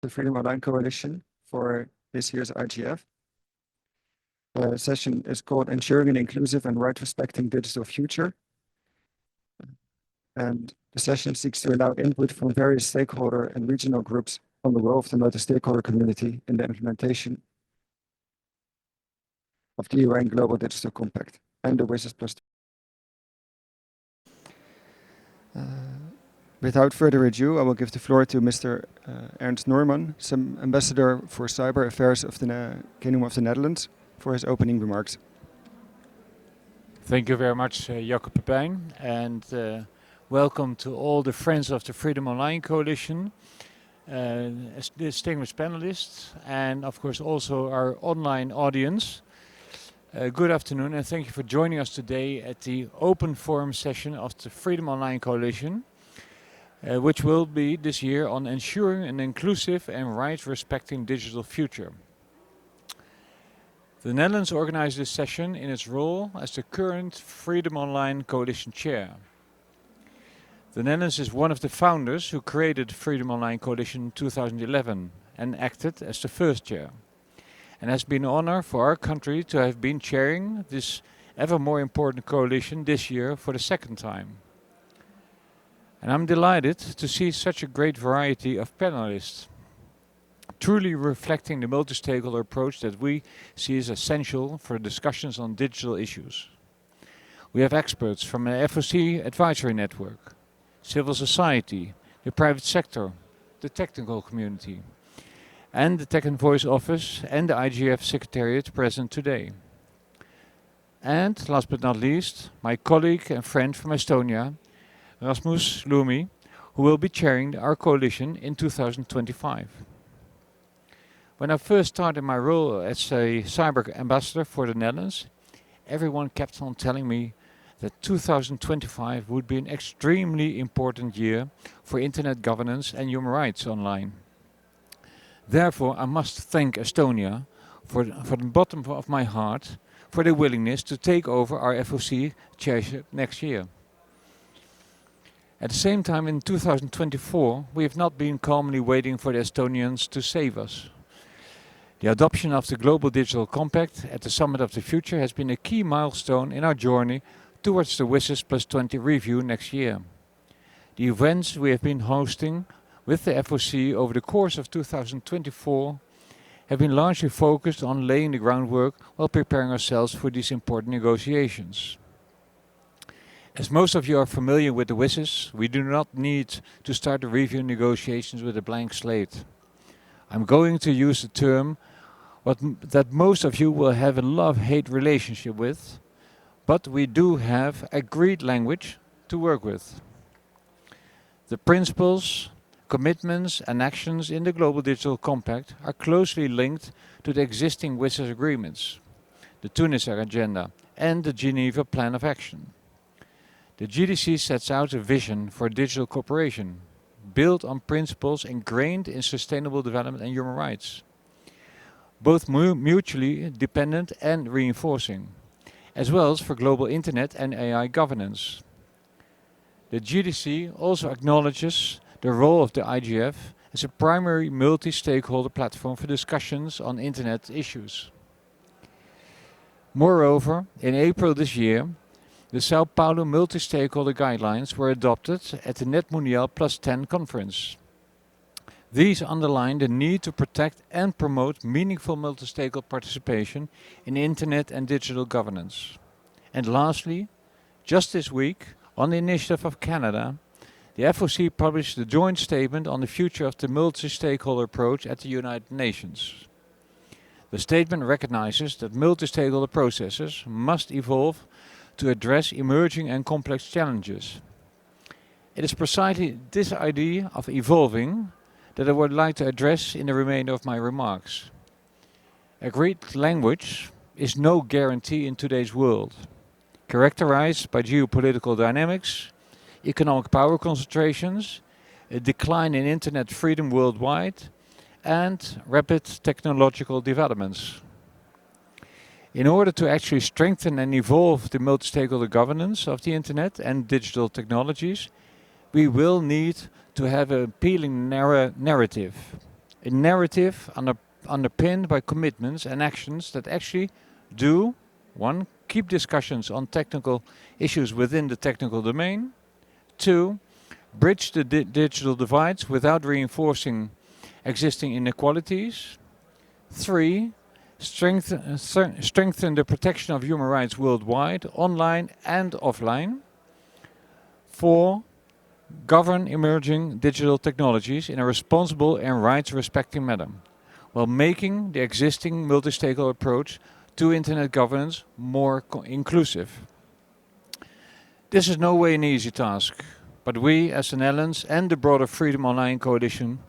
The Freedom Online Coalition for this year's IGF. The session is called Ensuring an Inclusive and Right-Respecting Digital Future. And the session seeks to allow input from various stakeholder and regional groups on the role of the multi-stakeholder community in the implementation of the UN Global Digital Compact and the WSIS Plus. Without further ado, I will give the floor to Mr. Ernst Norman, Ambassador for Cyber Affairs of the Kingdom of the Netherlands, for his opening remarks. Thank you very much, Jacob Pepijn, and welcome to all the friends of the Freedom Online Coalition, distinguished panelists, and of course also our online audience. Good afternoon, and thank you for joining us today at the open forum session of the Freedom Online Coalition, which will be this year on ensuring an inclusive and right-respecting digital future. The Netherlands organized this session in its role as the current Freedom Online Coalition Chair. The Netherlands is one of the founders who created Freedom Online Coalition in 2011 and acted as the first chair. And has been an honor for our country to have been chairing this ever more important coalition this year for the second time. And I'm delighted to see such a great variety of panelists, truly reflecting the multi-stakeholder approach that we see as essential for discussions on digital issues. We have experts from the FOC Advisory Network, civil society, the private sector, the technical community, and the Tech and Voice Office and the IGF Secretariat present today. And last but not least, my colleague and friend from Estonia, Rasmus Lumi, who will be chairing our coalition in 2025. When I first started my role as a cyber ambassador for the Netherlands, everyone kept on telling me that 2025 would be an extremely important year for internet governance and human rights online. Therefore, I must thank Estonia for the bottom of my heart for their willingness to take over our FOC chairship next year. At the same time, in 2024, we have not been calmly waiting for the Estonians to save us. The adoption of the Global Digital Compact at the Summit of the Future has been a key milestone in our journey towards the WSIS Plus 20 review next year. The events we have been hosting with the FOC over the course of 2024 have been largely focused on laying the groundwork while preparing ourselves for these important negotiations. As most of you are familiar with the WSIS, we do not need to start the review negotiations with a blank slate. I'm going to use the term that most of you will have a love-hate relationship with, but we do have agreed language to work with. The principles, commitments and actions in the Global Digital Compact are closely linked to the existing WSIS agreements, the Tunisar Agenda and the Geneva Plan of Action. The GDC sets out a vision for digital cooperation, built on principles ingrained in sustainable development and human rights, both mutually dependent and reinforcing, as well as for global internet and AI governance. The GDC also acknowledges the role of the IGF as a primary multi-stakeholder platform for discussions on internet issues. Moreover, in April this year, the Sao Paulo multi-stakeholder guidelines were adopted at the Net Mundial Plus 10 conference. These underline the need to protect and promote meaningful multi-stakeholder participation in internet and digital governance. And lastly, just this week, on the initiative of Canada, the FOC published a joint statement on the future of the multi-stakeholder approach at the United Nations. The statement recognizes that multi-stakeholder processes must evolve to address emerging and complex challenges. It is precisely this idea of evolving that I would like to address in the remainder of my remarks. Agreed language is no guarantee in today's world, characterized by geopolitical dynamics, economic power concentrations, a decline in internet freedom worldwide, and rapid technological developments. In order to actually strengthen and evolve the multi-stakeholder governance of the internet and digital technologies, we will need to have an appealing narrative, A narrative underpinned by commitments and actions that actually do, one, keep discussions on technical issues within the technical domain, two, bridge the digital divides without reinforcing existing inequalities, three, strengthen the protection of human rights worldwide, online and offline, four, govern emerging digital technologies in a responsible and rights-respecting manner, while making the existing multi-stakeholder approach to internet governance more inclusive. This is no way an easy task, but we as the Netherlands and the broader Freedom Online Coalition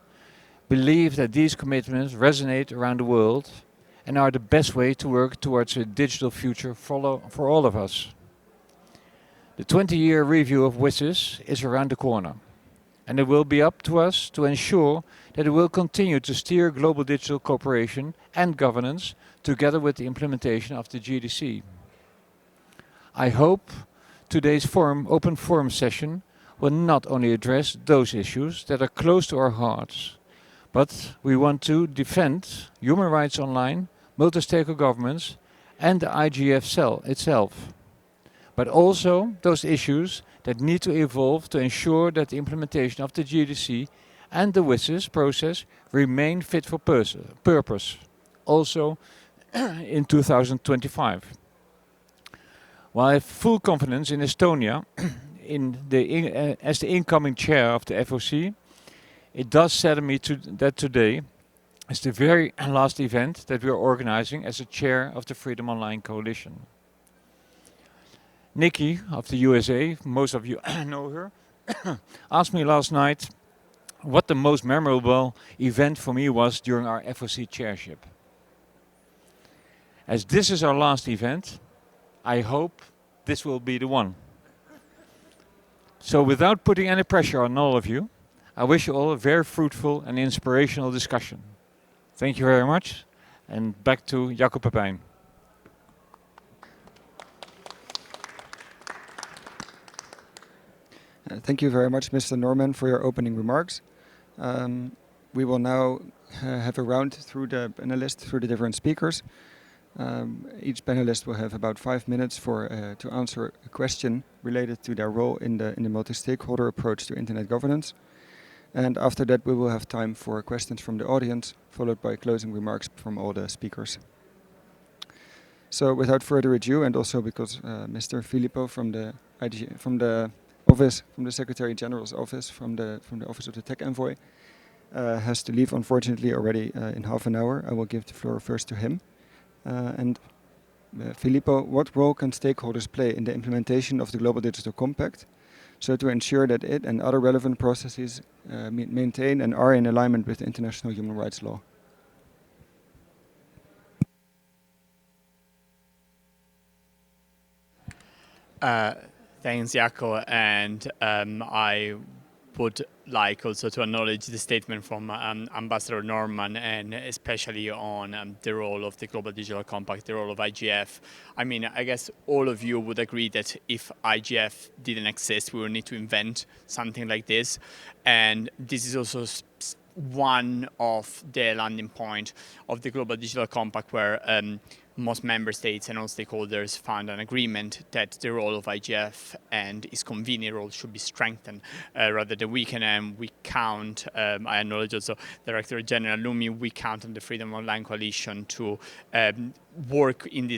believe that these commitments resonate around the world and are the best way to work towards a digital future for all of us. The 20-year review of WSIS is around the corner, and it will be up to us to ensure that it will continue to steer global digital cooperation and governance together with the implementation of the GDC. I hope today's open forum session will not only address those issues that are close to our hearts, but we want to defend human rights online, multi-stakeholder governments and the IGF itself, but also those issues that need to evolve to ensure that the implementation of the GDC and the WSIS process remain fit for purpose, also in 2025. While I have full confidence in Estonia as the incoming chair of the FOC, it does sadden me that today is the very last event that we are organizing as a chair of the Freedom Online Coalition. Nikki of the USA, most of you know her, asked me last night what the most memorable event for me was during our FOC chairship. As this is our last event, I hope this will be the one. So without putting any pressure on all of you, I wish you all a very fruitful and inspirational discussion. Thank you very much, and back to Jacob Pepijn. Thank you very much, Mr. Norman, for your opening remarks. We will now have a round through the different speakers. Each panelist will have about 5 minutes to answer a question related to their role in the multi-stakeholder approach to internet governance. And after that, we will have time for questions from the audience, followed by closing remarks from all the speakers. So, without further ado, and also because Mr. Filippo from the Secretary General's office, from the Office of the Tech Envoy, has to leave, unfortunately, already in half an hour, I will give the floor first to him. Filippo, what role can stakeholders play in the implementation of the Global Digital Compact, so to ensure that it and other relevant processes maintain and are in alignment with international human rights law? Thanks, Jaco, and I would like also to acknowledge the statement from Ambassador Norman, and especially on the role of the Global Digital Compact, the role of IGF. I mean, I guess all of you would agree that if IGF didn't exist, we would need to invent something like this. And this is also one of the landing point of the Global Digital Compact, where most member states and all stakeholders found an agreement that the role of IGF and its convening role should be strengthened rather than weakened. And we count, I acknowledge also Director General Lumi, we count on the Freedom Online Coalition to work in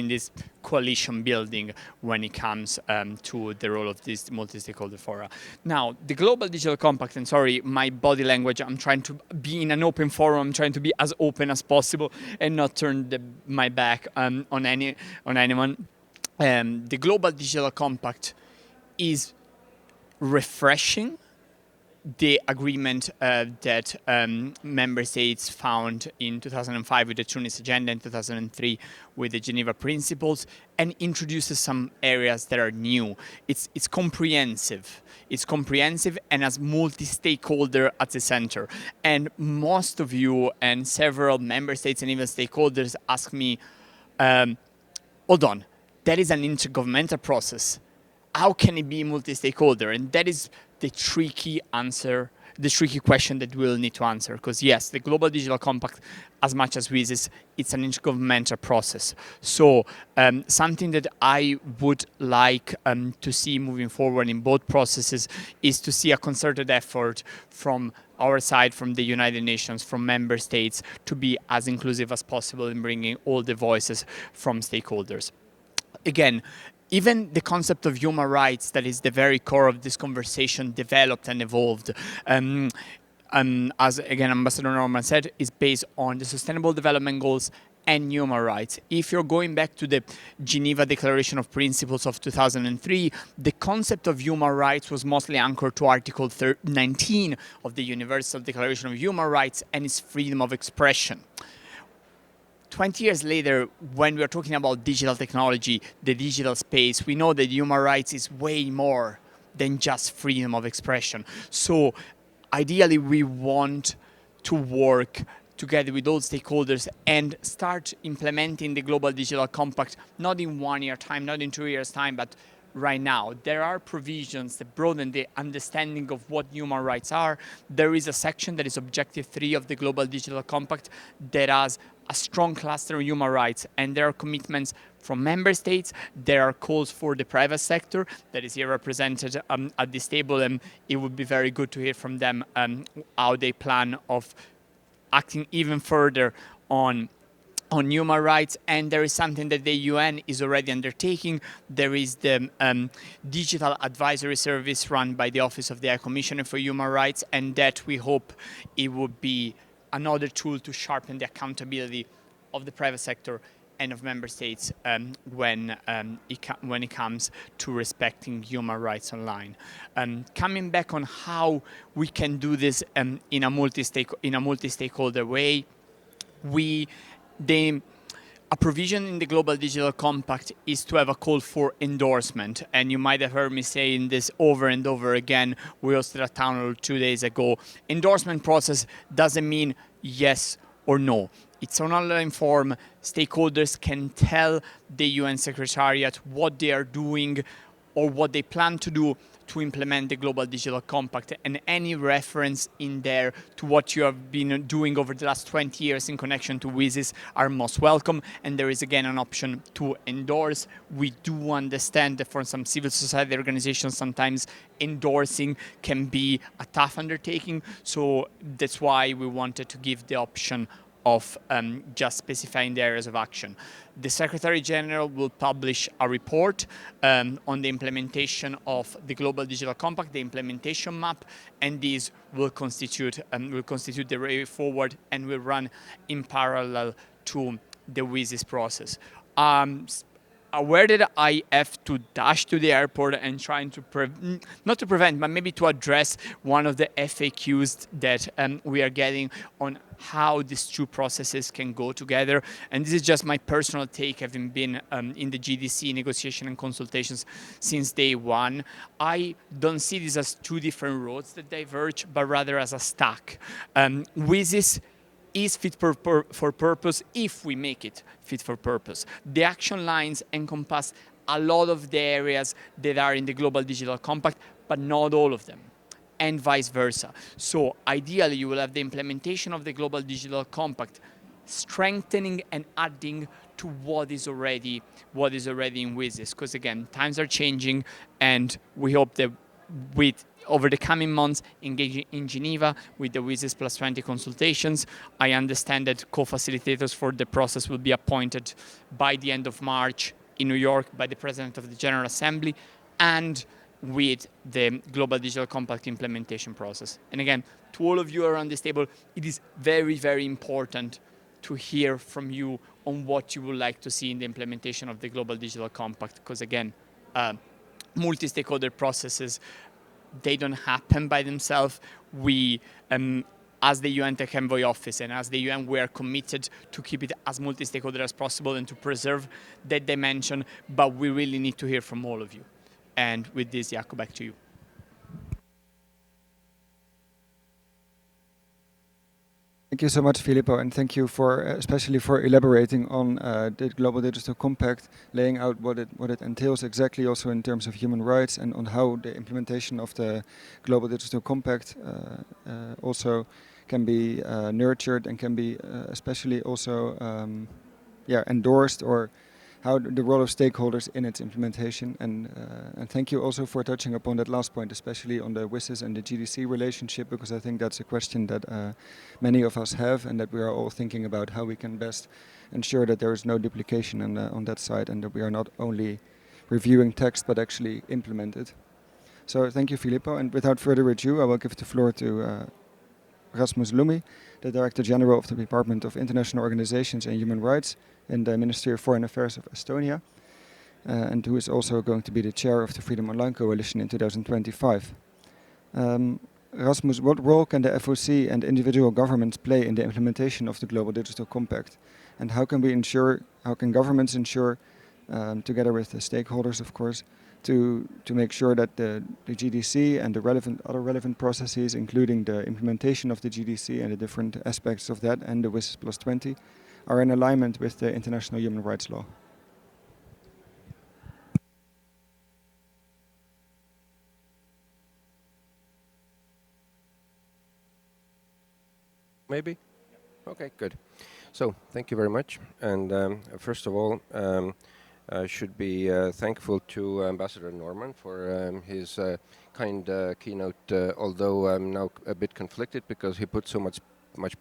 this coalition building when it comes to the role of this multi-stakeholder fora. Now, the Global Digital Compact, and sorry, my body language, I'm trying to be in an open forum, I'm trying to be as open as possible and not turn my back on anyone. The Global Digital Compact is refreshing the agreement that member states found in 2005 with the Tunis Agenda, in 2003 with the Geneva Principles, and introduces some areas that are new. It's comprehensive. It's comprehensive and has multi-stakeholder at the center. And most of you and several member states and even stakeholders ask me, hold on, that is an intergovernmental process. How can it be multi-stakeholder? And that is the tricky answer the tricky question that we'll need to answer. Because yes, the Global Digital Compact, as much as WISIS, it's an intergovernmental process. So something that I would like to see moving forward in both processes is to see a concerted effort from our side, from the United Nations, from member states, to be as inclusive as possible in bringing all the voices from stakeholders. Again, even the concept of human rights, that is the very core of this conversation, developed and evolved. As again Ambassador Norman said, is based on the Sustainable Development Goals and human rights. If you're going back to the Geneva Declaration of Principles of 2003, the concept of human rights was mostly anchored to Article 19 of the Universal Declaration of Human Rights and its freedom of expression. 20 years later, when we're talking about digital technology, the digital space, we know that human rights is way more than just freedom of expression. So ideally, we want to work together with all stakeholders and start implementing the Global Digital Compact, not in 1 year time, not in 2 years time, but right now. There are provisions that broaden the understanding of what human rights are. There is a section that is Objective 3 of the Global Digital Compact that has a strong cluster on human rights, and there are commitments from member states. There are calls for the private sector that is here represented at this table, and it would be very good to hear from them how they plan of acting even further on human rights. And there is something that the UN is already undertaking. There is the digital advisory service run by the Office of the High Commissioner for Human Rights, and that we hope it would be another tool to sharpen the accountability of the private sector and of member states when it comes to respecting human rights online. Coming back on how we can do this in a multi-stakeholder way, a provision in the Global Digital Compact is to have a call for endorsement. And you might have heard me saying this over and over again. We hosted a town hall 2 days ago. Endorsement process doesn't mean yes or no. It's an online form. Stakeholders can tell the UN Secretariat what they are doing or what they plan to do to implement the Global Digital Compact, and any reference in there to what you have been doing over the last 20 years in connection to WISIS are most welcome. And there is again an option to endorse. We do understand that for some civil society organizations, sometimes endorsing can be a tough undertaking. So that's why we wanted to give the option of just specifying the areas of action. The Secretary General will publish a report on the implementation of the Global Digital Compact, the implementation map, and these will constitute the way forward and will run in parallel to the WISIS process. Aware that I have to dash to the airport and trying to, not to prevent, but maybe to address one of the FAQs that we are getting on how these two processes can go together. And this is just my personal take, having been in the GDC negotiation and consultations since day one. I don't see this as two different roads that diverge, but rather as a stack. WISIS is fit for purpose if we make it fit for purpose. The action lines encompass a lot of the areas that are in the Global Digital Compact, but not all of them, and vice versa. So ideally, you will have the implementation of the Global Digital Compact strengthening and adding to what is already in WISIS. Because again, times are changing, and we hope that over the coming months, engaging in Geneva with the WISIS Plus 20 consultations. I understand that co-facilitators for the process will be appointed by the end of March in New York by the President of the General Assembly, and with the Global Digital Compact implementation process. And again, to all of you around this table, it is very, very important to hear from you on what you would like to see in the implementation of the Global Digital Compact, because again, multi-stakeholder processes, they don't happen by themselves. We, as the UN Tech Envoy Office and as the UN, we are committed to keep it as multi-stakeholder as possible and to preserve that dimension, but we really need to hear from all of you. And with this, Jaco, back to you. Thank you so much, Filippo, and thank you for especially for elaborating on the Global Digital Compact, laying out what it entails exactly, also in terms of human rights, and on how the implementation of the Global Digital Compact also can be nurtured and can be especially also endorsed, or how the role of stakeholders in its implementation. And thank you also for touching upon that last point, especially on the WSIS and the GDC relationship, because I think that's a question that many of us have, and that we are all thinking about how we can best ensure that there is no duplication on that side, and that we are not only reviewing text but actually implement it. So thank you, Filippo, and without further ado, I will give the floor to Rasmus Lumi, the Director General of the Department of International Organizations and Human Rights in the Ministry of Foreign Affairs of Estonia, and who is also going to be the chair of the Freedom Online Coalition in 2025. Rasmus, what role can the FOC and individual governments play in the implementation of the Global Digital Compact? And how can governments ensure, together with the stakeholders, of course, to make sure that the GDC and the other relevant processes, including the implementation of the GDC and the different aspects of that and the WSIS Plus 20, are in alignment with the international human rights law? Maybe? Okay, good. So, thank you very much. And first of all, I should be thankful to Ambassador Norman for his kind keynote, although I'm now a bit conflicted because he put so much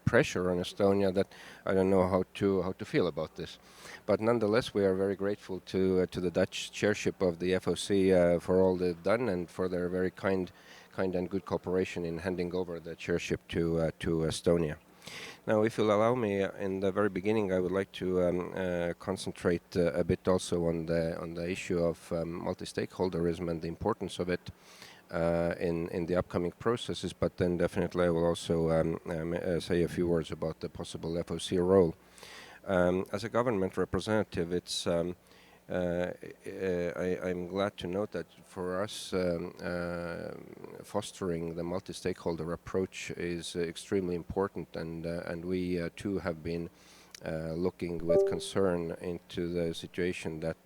pressure on Estonia that I don't know how to feel about this. But nonetheless, we are very grateful to the Dutch chairship of the FOC for all they've done and for their very kind and good cooperation in handing over the chairship to Estonia. Now, if you'll allow me, in the very beginning, I would like to concentrate a bit also on the issue of multi-stakeholderism and the importance of it in the upcoming processes. But then definitely I will also say a few words about the possible FOC role. As a government representative, it's I'm glad to note that for us, fostering the multi-stakeholder approach is extremely important, and we too have been looking with concern into the situation that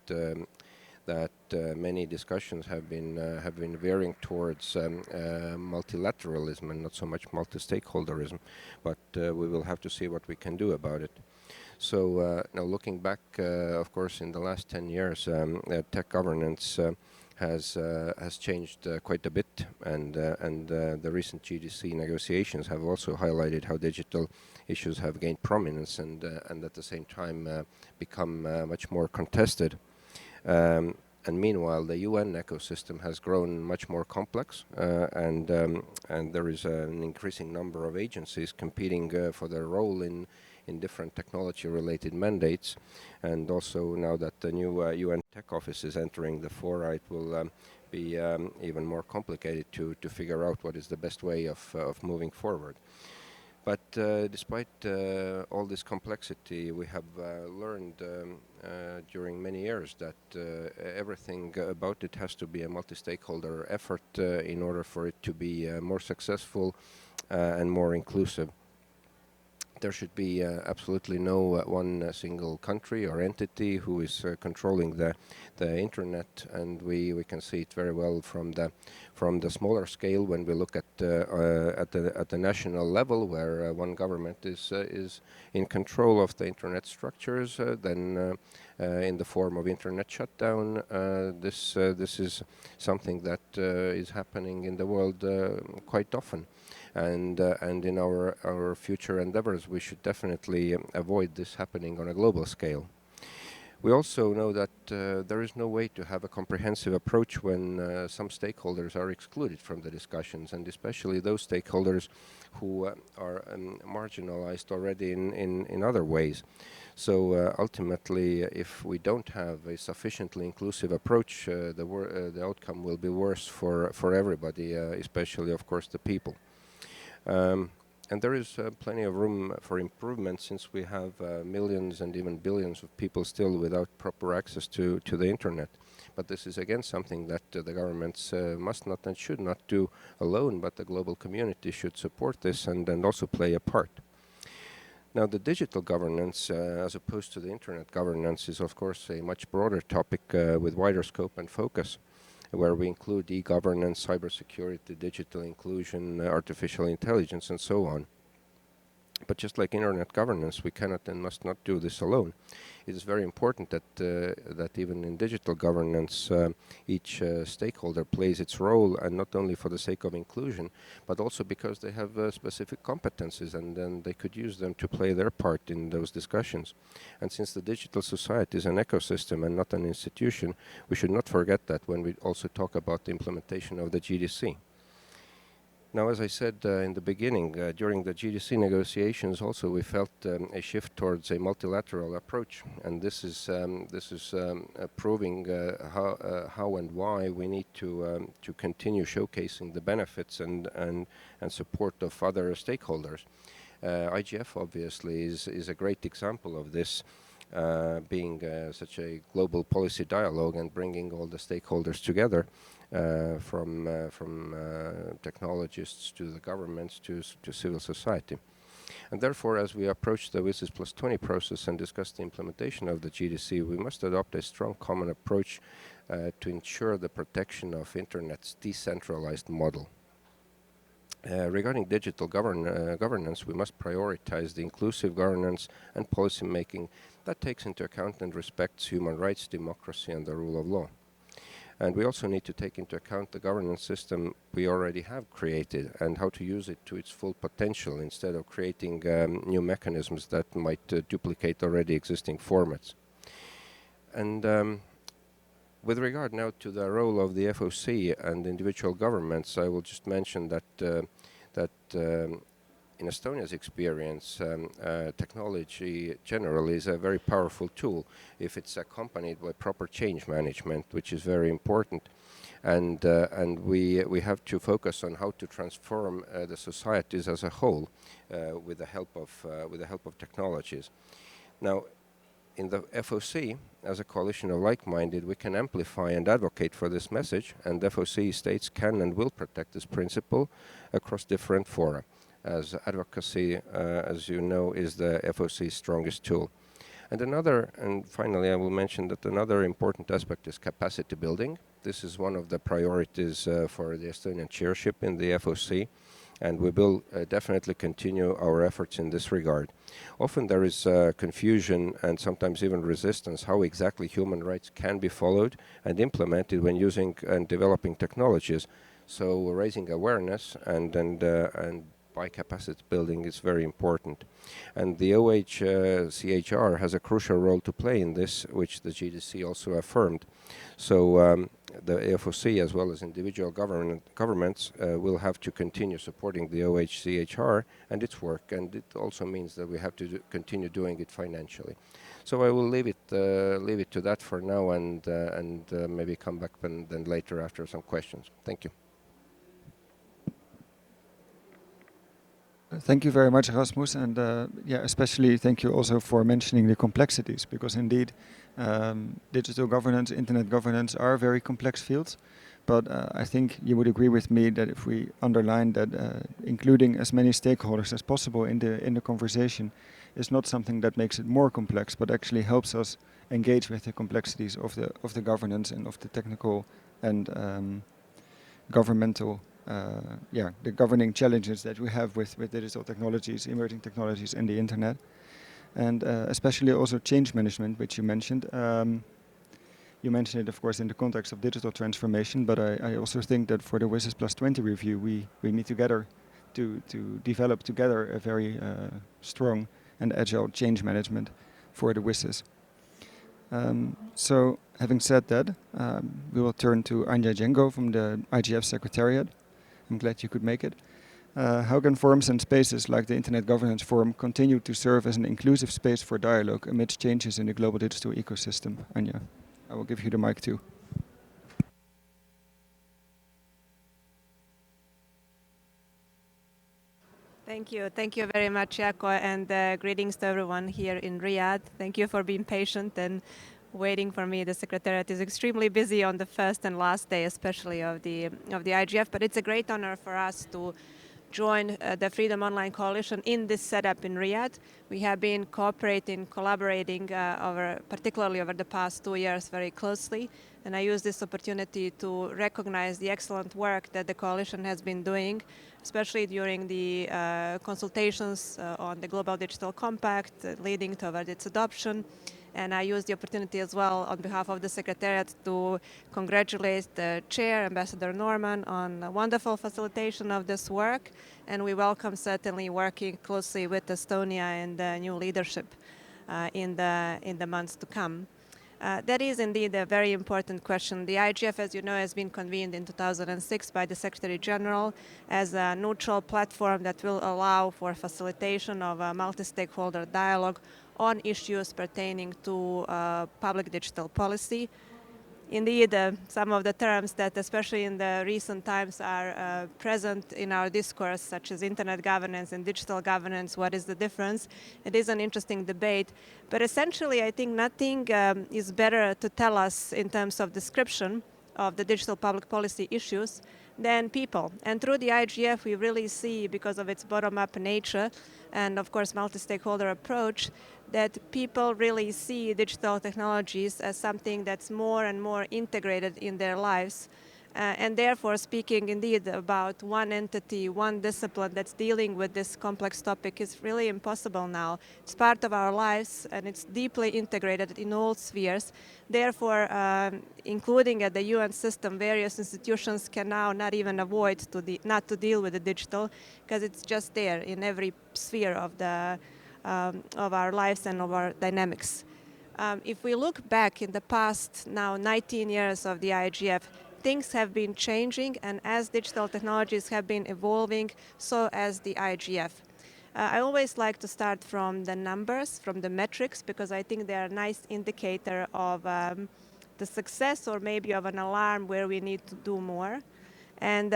many discussions have been veering towards multilateralism and not so much multi-stakeholderism, but we will have to see what we can do about it. So now looking back, of course, in the last 10 years, tech governance has changed quite a bit, and the recent GDC negotiations have also highlighted how digital issues have gained prominence and at the same time become much more contested. And meanwhile, the UN ecosystem has grown much more complex, and there is an increasing number of agencies competing for their role in different technology-related mandates. And also now that the new UN Tech Office is entering the fore, it will be even more complicated to figure out what is the best way of moving forward. But despite all this complexity, we have learned during many years that everything about it has to be a multi-stakeholder effort in order for it to be more successful and more inclusive. There should be absolutely no one single country or entity who is controlling the internet, and we can see it very well from the smaller scale when we look at the national level, where one government is in control of the internet structures. Then in the form of internet shutdown, this is something that is happening in the world quite often. And in our future endeavors, we should definitely avoid this happening on a global scale. We also know that there is no way to have a comprehensive approach when some stakeholders are excluded from the discussions, and especially those stakeholders who are marginalized already in other ways. So ultimately, if we don't have a sufficiently inclusive approach, the outcome will be worse for everybody, especially, of course, the people. And there is plenty of room for improvement, since we have millions and even billions of people still without proper access to the internet. But this is again something that the governments must not and should not do alone, but the global community should support this and also play a part. Now, the digital governance, as opposed to the internet governance, is of course a much broader topic with wider scope and focus, where we include e-governance, cybersecurity, digital inclusion, artificial intelligence, and so on. But just like internet governance, we cannot and must not do this alone. It is very important that even in digital governance, each stakeholder plays its role, and not only for the sake of inclusion, but also because they have specific competencies, and then they could use them to play their part in those discussions. And since the digital society is an ecosystem and not an institution, we should not forget that when we also talk about the implementation of the GDC. Now, as I said in the beginning, during the GDC negotiations also we felt a shift towards a multilateral approach, and this is proving how and why we need to continue showcasing the benefits and support of other stakeholders. IGF obviously is a great example of this, being such a global policy dialogue and bringing all the stakeholders together. From technologists to the governments to civil society. And therefore, as we approach the WSIS Plus 20 process and discuss the implementation of the GDC, we must adopt a strong common approach to ensure the protection of Internet's decentralized model. Regarding digital governance, we must prioritize the inclusive governance and policy making that takes into account and respects human rights, democracy, and the rule of law. And we also need to take into account the governance system we already have created and how to use it to its full potential instead of creating new mechanisms that might duplicate already existing formats. And with regard now to the role of the FOC and individual governments, I will just mention that in Estonia's experience, technology generally is a very powerful tool if it's accompanied by proper change management, which is very important. And we have to focus on how to transform the societies as a whole with the help of technologies. Now, in the FOC, as a coalition of like-minded, we can amplify and advocate for this message, and FOC states can and will protect this principle across different fora, as advocacy, as you know, is the FOC's strongest tool. And finally, I will mention that another important aspect is capacity building. This is one of the priorities for the Estonian chairship in the FOC, and we will definitely continue our efforts in this regard. Often there is confusion and sometimes even resistance how exactly human rights can be followed and implemented when using and developing technologies. So raising awareness and by capacity building is very important. And the OHCHR has a crucial role to play in this, which the GDC also affirmed. So the FOC, as well as individual governments, will have to continue supporting the OHCHR and its work, and it also means that we have to continue doing it financially. So I will leave it to that for now, and maybe come back then later after some questions. Thank you. Thank you very much, Rasmus, and especially thank you also for mentioning the complexities, because indeed digital governance, internet governance are very complex fields, but I think you would agree with me that if we underline that including as many stakeholders as possible in the conversation is not something that makes it more complex, but actually helps us engage with the complexities of the governance and of the technical and governmental the governing challenges that we have with digital technologies, emerging technologies, and the internet, and especially also change management, which you mentioned. You mentioned it, of course, in the context of digital transformation, but I also think that for the WSIS Plus 20 review, we need together to develop together a very strong and agile change management for the WSIS. So, having said that, we will turn to Anja Jengo from the IGF Secretariat. I'm glad you could make it. How can forums and spaces like the Internet Governance Forum continue to serve as an inclusive space for dialogue amidst changes in the global digital ecosystem? Anja, I will give you the mic too. Thank you very much, Jaakko, and greetings to everyone here in Riyadh. Thank you for being patient and waiting for me. The Secretariat is extremely busy on the first and last day, especially of the IGF, but it's a great honor for us to join the Freedom Online Coalition in this setup in Riyadh. We have been cooperating, collaborating particularly over the past 2 years very closely. And I use this opportunity to recognize the excellent work that the coalition has been doing, especially during the consultations on the Global Digital Compact leading toward its adoption. And I use the opportunity as well on behalf of the Secretariat to congratulate the chair, Ambassador Norman, on a wonderful facilitation of this work. And we welcome certainly working closely with Estonia and the new leadership in the months to come. That is indeed a very important question. The IGF, as you know, has been convened in 2006 by the Secretary General as a neutral platform that will allow for facilitation of a multi-stakeholder dialogue on issues pertaining to public digital policy. Indeed, some of the terms that, especially in the recent times, are present in our discourse, such as internet governance and digital governance, what is the difference? It is an interesting debate. But essentially, I think nothing is better to tell us in terms of description of the digital public policy issues than people. And through the IGF, we really see, because of its bottom-up nature and, of course, multi-stakeholder approach, that people really see digital technologies as something that's more and more integrated in their lives. And therefore, speaking indeed about one entity, one discipline that's dealing with this complex topic is really impossible now. It's part of our lives, and it's deeply integrated in all spheres. Therefore, including at the UN system, various institutions can now not even avoid not to deal with the digital, because it's just there in every sphere of our lives and of our dynamics. If we look back in the past now 19 years of the IGF, things have been changing, and as digital technologies have been evolving, so has the IGF. I always like to start from the numbers, from the metrics, because I think they're a nice indicator of the success or maybe of an alarm where we need to do more. And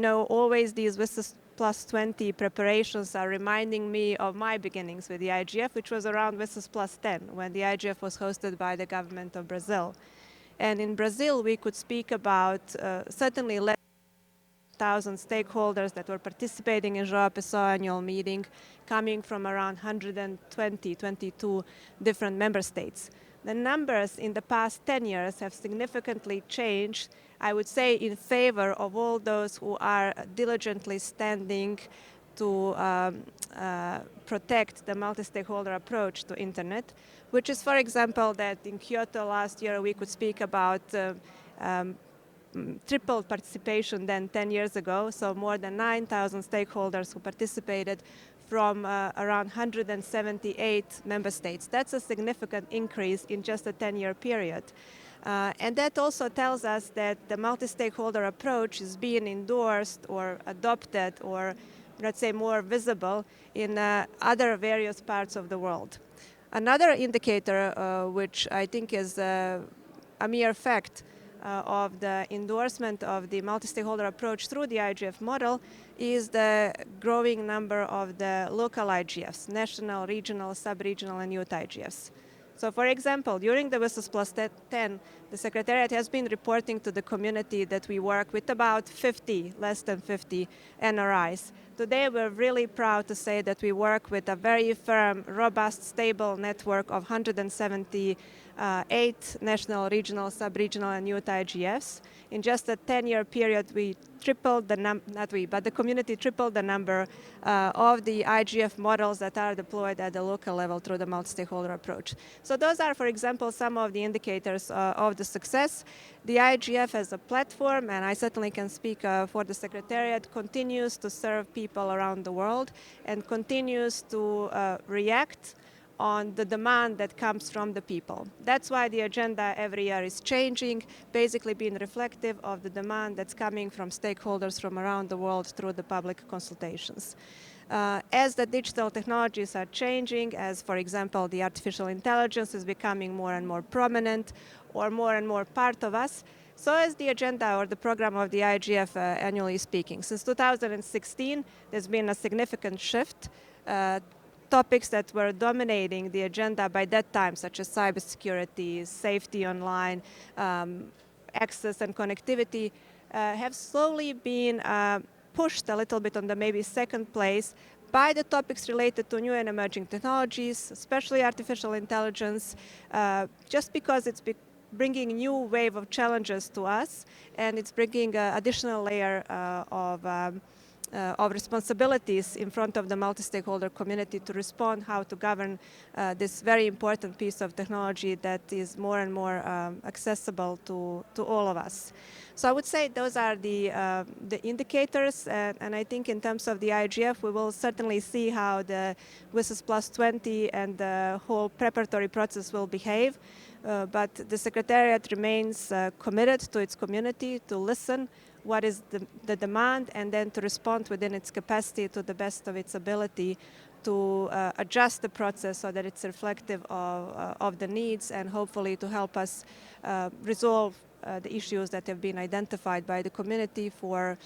always these WSIS Plus 20 preparations are reminding me of my beginnings with the IGF, which was around WSIS Plus 10, when the IGF was hosted by the government of Brazil. And in Brazil, we could speak about certainly less than 1,000 stakeholders that were participating in João Pessoa annual meeting, coming from around 22 different member states. The numbers in the past 10 years have significantly changed, I would say, in favor of all those who are diligently standing to protect the multi-stakeholder approach to internet, which is, for example, that in Kyoto last year we could speak about triple participation than 10 years ago, so more than 9,000 stakeholders who participated from around 178 member states. That's a significant increase in just a 10-year period. And that also tells us that the multi-stakeholder approach is being endorsed or adopted or, let's say, more visible in other various parts of the world. Another indicator, which I think is a mere fact of the endorsement of the multi-stakeholder approach through the IGF model, is the growing number of the local IGFs, national, regional, sub-regional, and youth IGFs. So, for example, during the WSIS Plus 10, the Secretariat has been reporting to the community that we work with about 50, less than 50 NRIs. Today, we're really proud to say that we work with a very firm, robust, stable network of 178 national, regional, sub-regional, and youth IGFs. In just a 10-year period, we tripled the the community tripled the number of the IGF models that are deployed at the local level through the multi-stakeholder approach. So those are, for example, some of the indicators of the success. The IGF as a platform, and I certainly can speak for the Secretariat, continues to serve people around the world and continues to react on the demand that comes from the people. That's why the agenda every year is changing, basically being reflective of the demand that's coming from stakeholders from around the world through the public consultations. As the digital technologies are changing, as for example the artificial intelligence is becoming more and more prominent or more part of us, so is the agenda or the program of the IGF annually speaking. Since 2016, there's been a significant shift. Topics that were dominating the agenda by that time, such as cybersecurity, safety online, access and connectivity, have slowly been pushed a little bit on the maybe second place by the topics related to new and emerging technologies, especially artificial intelligence, just because it's bringing a new wave of challenges to us, and it's bringing an additional layer of responsibilities in front of the multi-stakeholder community to respond how to govern this very important piece of technology that is more and more accessible to all of us. So I would say those are the indicators, and I think in terms of the IGF, we will certainly see how the WSIS Plus 20 and the whole preparatory process will behave. But the Secretariat remains committed to its community, to listen what is the demand, and then to respond within its capacity to the best of its ability to adjust the process so that it's reflective of the needs, and hopefully to help us resolve the issues that have been identified by the community for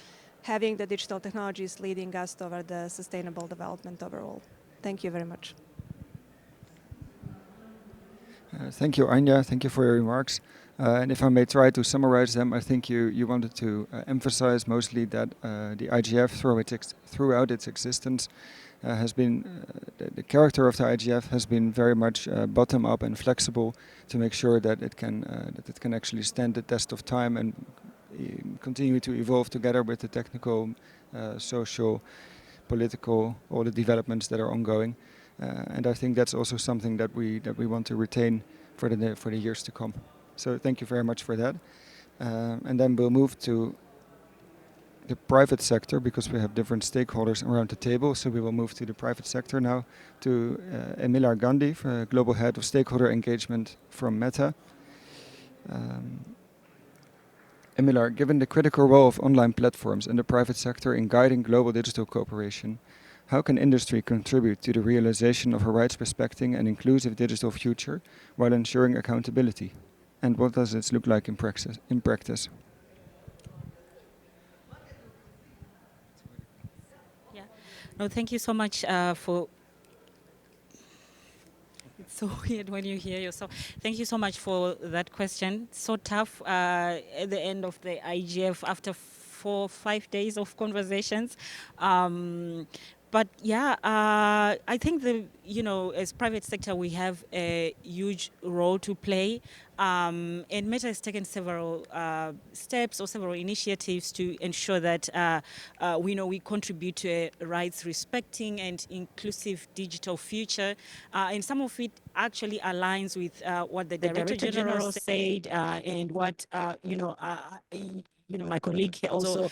having the digital technologies leading us toward the sustainable development overall. Thank you very much. Thank you, Anja. Thank you for your remarks. And if I may try to summarize them, I think you wanted to emphasize mostly that the IGF throughout its existence has been, the character of the IGF has been very much bottom-up and flexible to make sure that it can actually stand the test of time and continue to evolve together with the technical, social, political, all the developments that are ongoing. And I think that's also something that we want to retain for the years to come. So thank you very much for that. And then we'll move to the private sector, because we have different stakeholders around the table. So we will move to the private sector now, to Emilar Gandhi, Global Head of Stakeholder Engagement from Meta. Emilar, given the critical role of online platforms and the private sector in guiding global digital cooperation, how can industry contribute to the realization of a rights-respecting and inclusive digital future while ensuring accountability? And what does this look like in practice? Yeah. No, thank you so much for... It's so weird when you hear yourself. Thank you so much for that question. So tough at the end of the IGF after 4 or 5 days of conversations. But yeah, I think as private sector, we have a huge role to play. And Meta has taken several steps or several initiatives to ensure that we contribute to a rights-respecting and inclusive digital future. And some of it actually aligns with what the Director General said and what my colleague also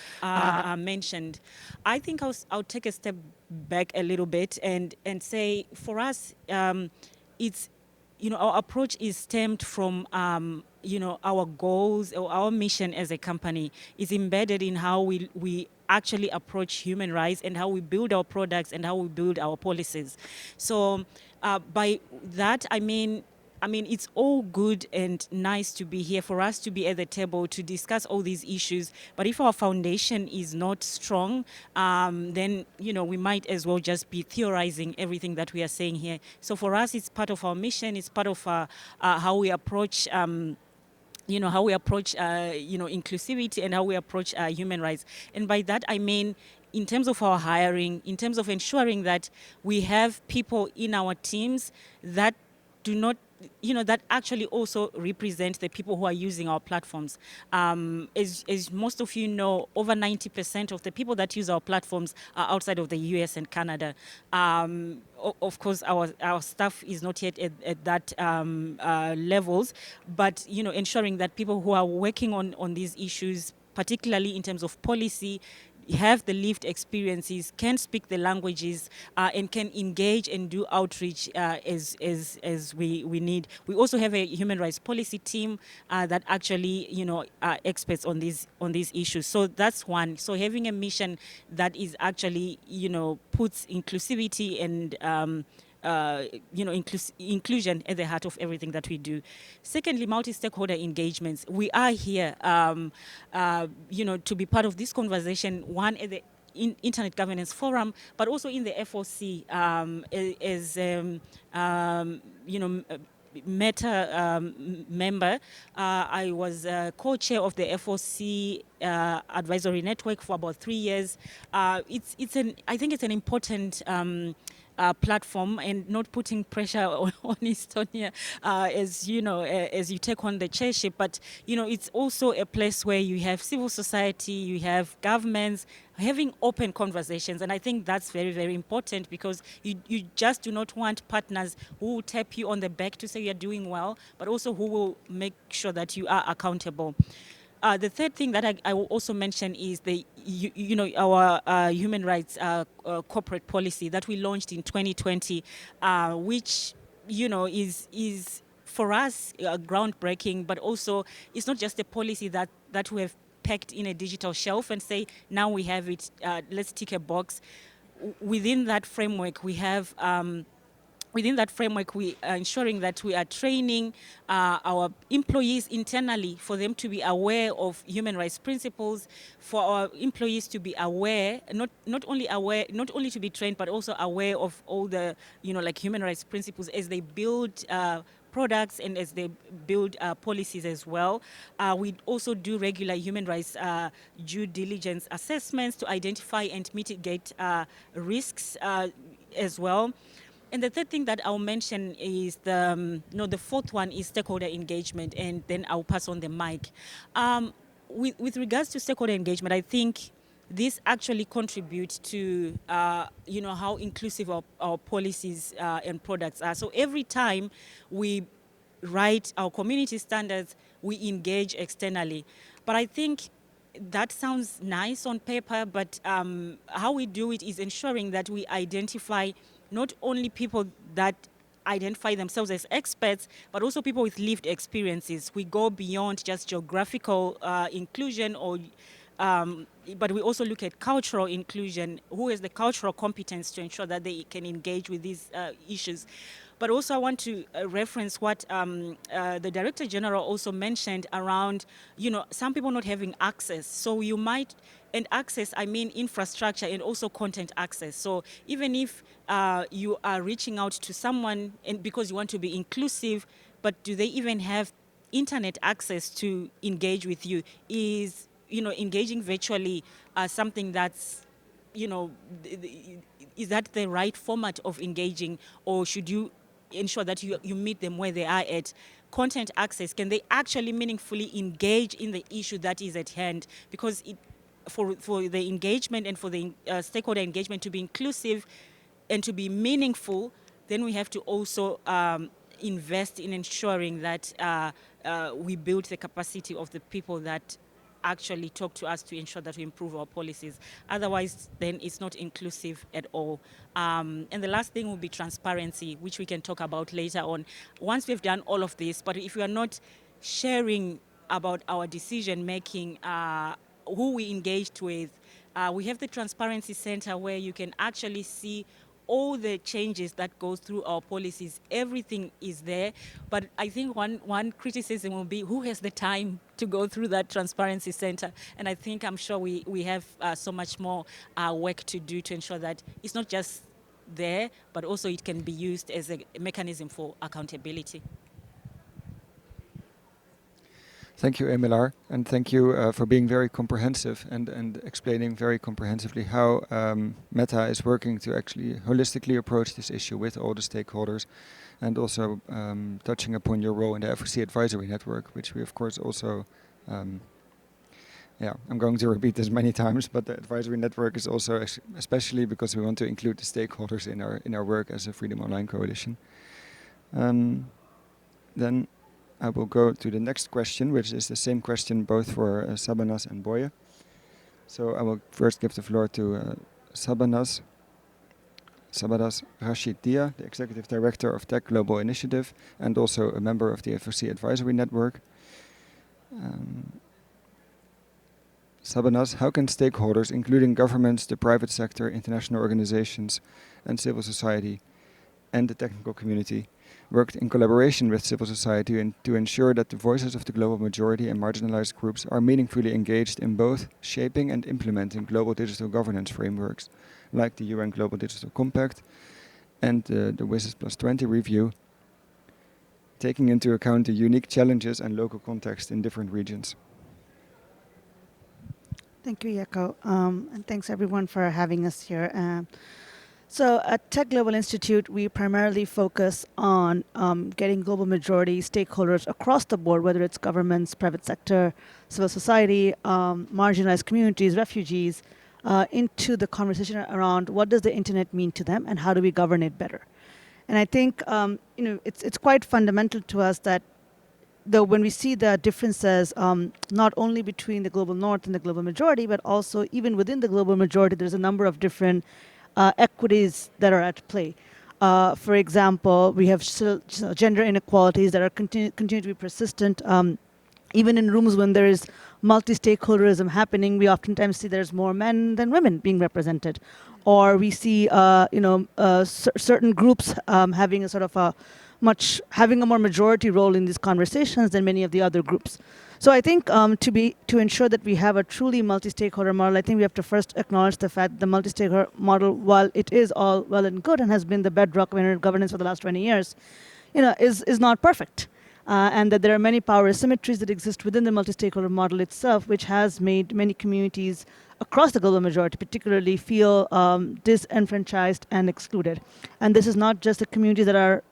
mentioned. I think I'll take a step back a little bit and say, for us, it's our approach is stemmed from our goals or our mission as a company is embedded in how we actually approach human rights and how we build our products and how we build our policies. So by that I mean it's all good and nice to be here, for us to be at the table to discuss all these issues. But if our foundation is not strong, then, we might as well just be theorizing everything that we are saying here. So for us, it's part of our mission. It's part of how we approach inclusivity and how we approach human rights. And by that, I mean, in terms of our hiring, in terms of ensuring that we have people in our teams that do not that actually also represent the people who are using our platforms. As most of you know, over 90% of the people that use our platforms are outside of the US and Canada. Of course, our staff is not yet at that levels, but ensuring that people who are working on these issues, particularly in terms of policy, have the lived experiences, can speak the languages, and can engage and do outreach as we need. We also have a human rights policy team that actually are experts on these issues. So that's one. So having a mission that is actually puts inclusivity and inclusion at the heart of everything that we do. Secondly, multi-stakeholder engagements. We are here, to be part of this conversation, one at the Internet Governance Forum, but also in the FOC Meta member. I was co-chair of the FOC advisory network for about 3 years. I think it's an important platform, and not putting pressure on Estonia as you know, as you take on the chairship, but it's also a place where you have civil society, you have governments having open conversations, and I think that's very, very important, because you just do not want partners who will tap you on the back to say you're doing well, but also who will make sure that you are accountable. The third thing that I will also mention is our human rights corporate policy that we launched in 2020, which is for us groundbreaking, but also it's not just a policy that we have packed in a digital shelf and say now we have it. Let's tick a box. Within that framework, we have. Within that framework, we are ensuring that we are training our employees internally for them to be aware of human rights principles, for our employees to be aware, not only to be trained, but also aware of all the human rights principles as they build products and as they build policies as well. We also do regular human rights due diligence assessments to identify and mitigate risks as well. And the third thing that I'll mention is the fourth one is stakeholder engagement, and then I'll pass on the mic. With regards to stakeholder engagement, I think this actually contributes to how inclusive our policies and products are. So every time we write our community standards, we engage externally. But I think that sounds nice on paper, but how we do it is ensuring that we identify not only people that identify themselves as experts, but also people with lived experiences. We go beyond just geographical inclusion, but we also look at cultural inclusion. Who has the cultural competence to ensure that they can engage with these issues? But also I want to reference what the Director General also mentioned around, some people not having access. So you might, and access, I mean infrastructure and also content access. So even if you are reaching out to someone and because you want to be inclusive, but do they even have internet access to engage with you? Is, engaging virtually something that's, is that the right format of engaging, or should you ensure that you meet them where they are at? Content access, can they actually meaningfully engage in the issue that is at hand? Because for the engagement and for the stakeholder engagement to be inclusive and to be meaningful, then we have to also invest in ensuring that we build the capacity of the people that actually talk to us to ensure that we improve our policies. Otherwise, then it's not inclusive at all. And the last thing will be transparency, which we can talk about later on. Once we've done all of this, but if we are not sharing about our decision making, who we engaged with, we have the Transparency Center where you can actually see all the changes that goes through our policies. Everything is there. But I think one criticism will be who has the time to go through that Transparency Center? And I'm sure we have so much more work to do to ensure that it's not just there, but also it can be used as a mechanism for accountability. Thank you, Emilar, and thank you for being very comprehensive and explaining very comprehensively how Meta is working to actually holistically approach this issue with all the stakeholders, and also touching upon your role in the FOC Advisory Network, which we of course also, I'm going to repeat this many times, but the Advisory Network is also especially because we want to include the stakeholders in our work as a Freedom Online Coalition. Then I will go to the next question, which is the same question both for Sabanas and Boye. So I will first give the floor to Sabanas Rashid Dia, the Executive Director of Tech Global Initiative and also a member of the FOC Advisory Network. Sabanas, how can stakeholders, including governments, the private sector, international organizations, and civil society, and the technical community, worked in collaboration with civil society and to ensure that the voices of the global majority and marginalized groups are meaningfully engaged in both shaping and implementing global digital governance frameworks, like the UN Global Digital Compact and the WSIS Plus 20 review? taking into account the unique challenges and local context in different regions. Thank you, Jaco, and thanks everyone for having us here. So at Tech Global Institute, we primarily focus on getting global majority stakeholders across the board, whether it's governments, private sector, civil society, marginalized communities, refugees, into the conversation around what does the internet mean to them and how do we govern it better. And I think it's quite fundamental to us that though when we see the differences, not only between the global north and the global majority, but also even within the global majority, there's a number of different equities that are at play. For example, we have still gender inequalities that are continue to be persistent. Even in rooms when there is multi-stakeholderism happening, we oftentimes see there's more men than women being represented. Or we see certain groups having a sort of having a more majority role in these conversations than many of the other groups. So I think to ensure that we have a truly multi-stakeholder model, I think we have to first acknowledge the fact that the multi-stakeholder model, while it is all well and good and has been the bedrock of internet governance for the last 20 years, is not perfect. And that there are many power asymmetries that exist within the multi-stakeholder model itself, which has made many communities across the global majority particularly feel disenfranchised and excluded. And this is not just the communities that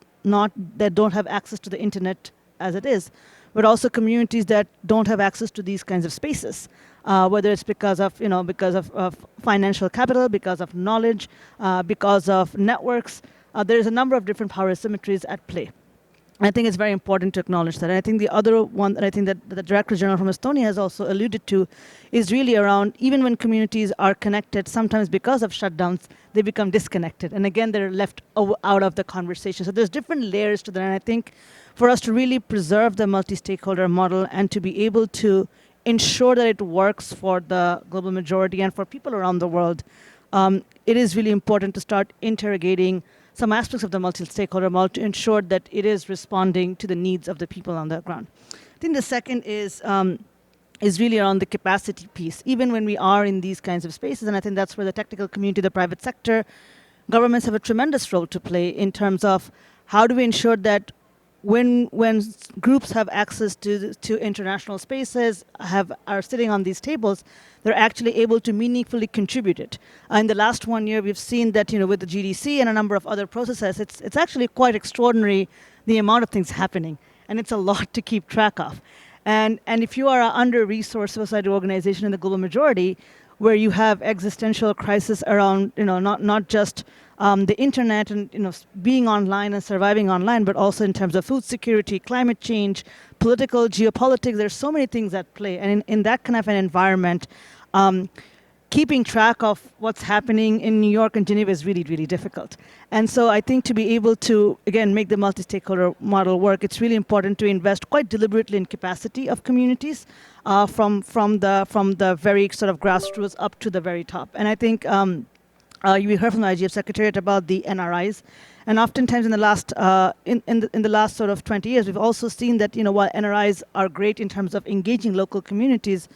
don't have access to the internet as it is, but also communities that don't have access to these kinds of spaces, whether it's because of financial capital, because of knowledge, because of networks. There's a number of different power asymmetries at play. I think it's very important to acknowledge that. And I think the other one that I think that the Director General from Estonia has also alluded to is really around, even when communities are connected, sometimes because of shutdowns, they become disconnected. And again, they're left out of the conversation. So there's different layers to that. And I think for us to really preserve the multi-stakeholder model and to be able to ensure that it works for the global majority and for people around the world, it is really important to start interrogating some aspects of the multi-stakeholder model to ensure that it is responding to the needs of the people on the ground. I think the second is really around the capacity piece, even when we are in these kinds of spaces, and I think that's where the technical community, the private sector, governments have a tremendous role to play in terms of how do we ensure that when groups have access to international spaces, are sitting on these tables, they're actually able to meaningfully contribute it. In the last 1 year, we've seen that with the GDC and a number of other processes, it's actually quite extraordinary the amount of things happening, and it's a lot to keep track of. And if you are an under-resourced civil society organization in the global majority, where you have existential crisis around not just the internet and being online and surviving online, but also in terms of food security, climate change, political, geopolitics. There's so many things at play, and in that kind of an environment, keeping track of what's happening in New York and Geneva is really, really difficult. And so I think to be able to, again, make the multi-stakeholder model work, it's really important to invest quite deliberately in capacity of communities from the very sort of grassroots up to the very top. And I think we heard from the IGF Secretariat about the NRIs. And oftentimes in the last in the last sort of 20 years, we've also seen that while NRIs are great in terms of engaging local communities,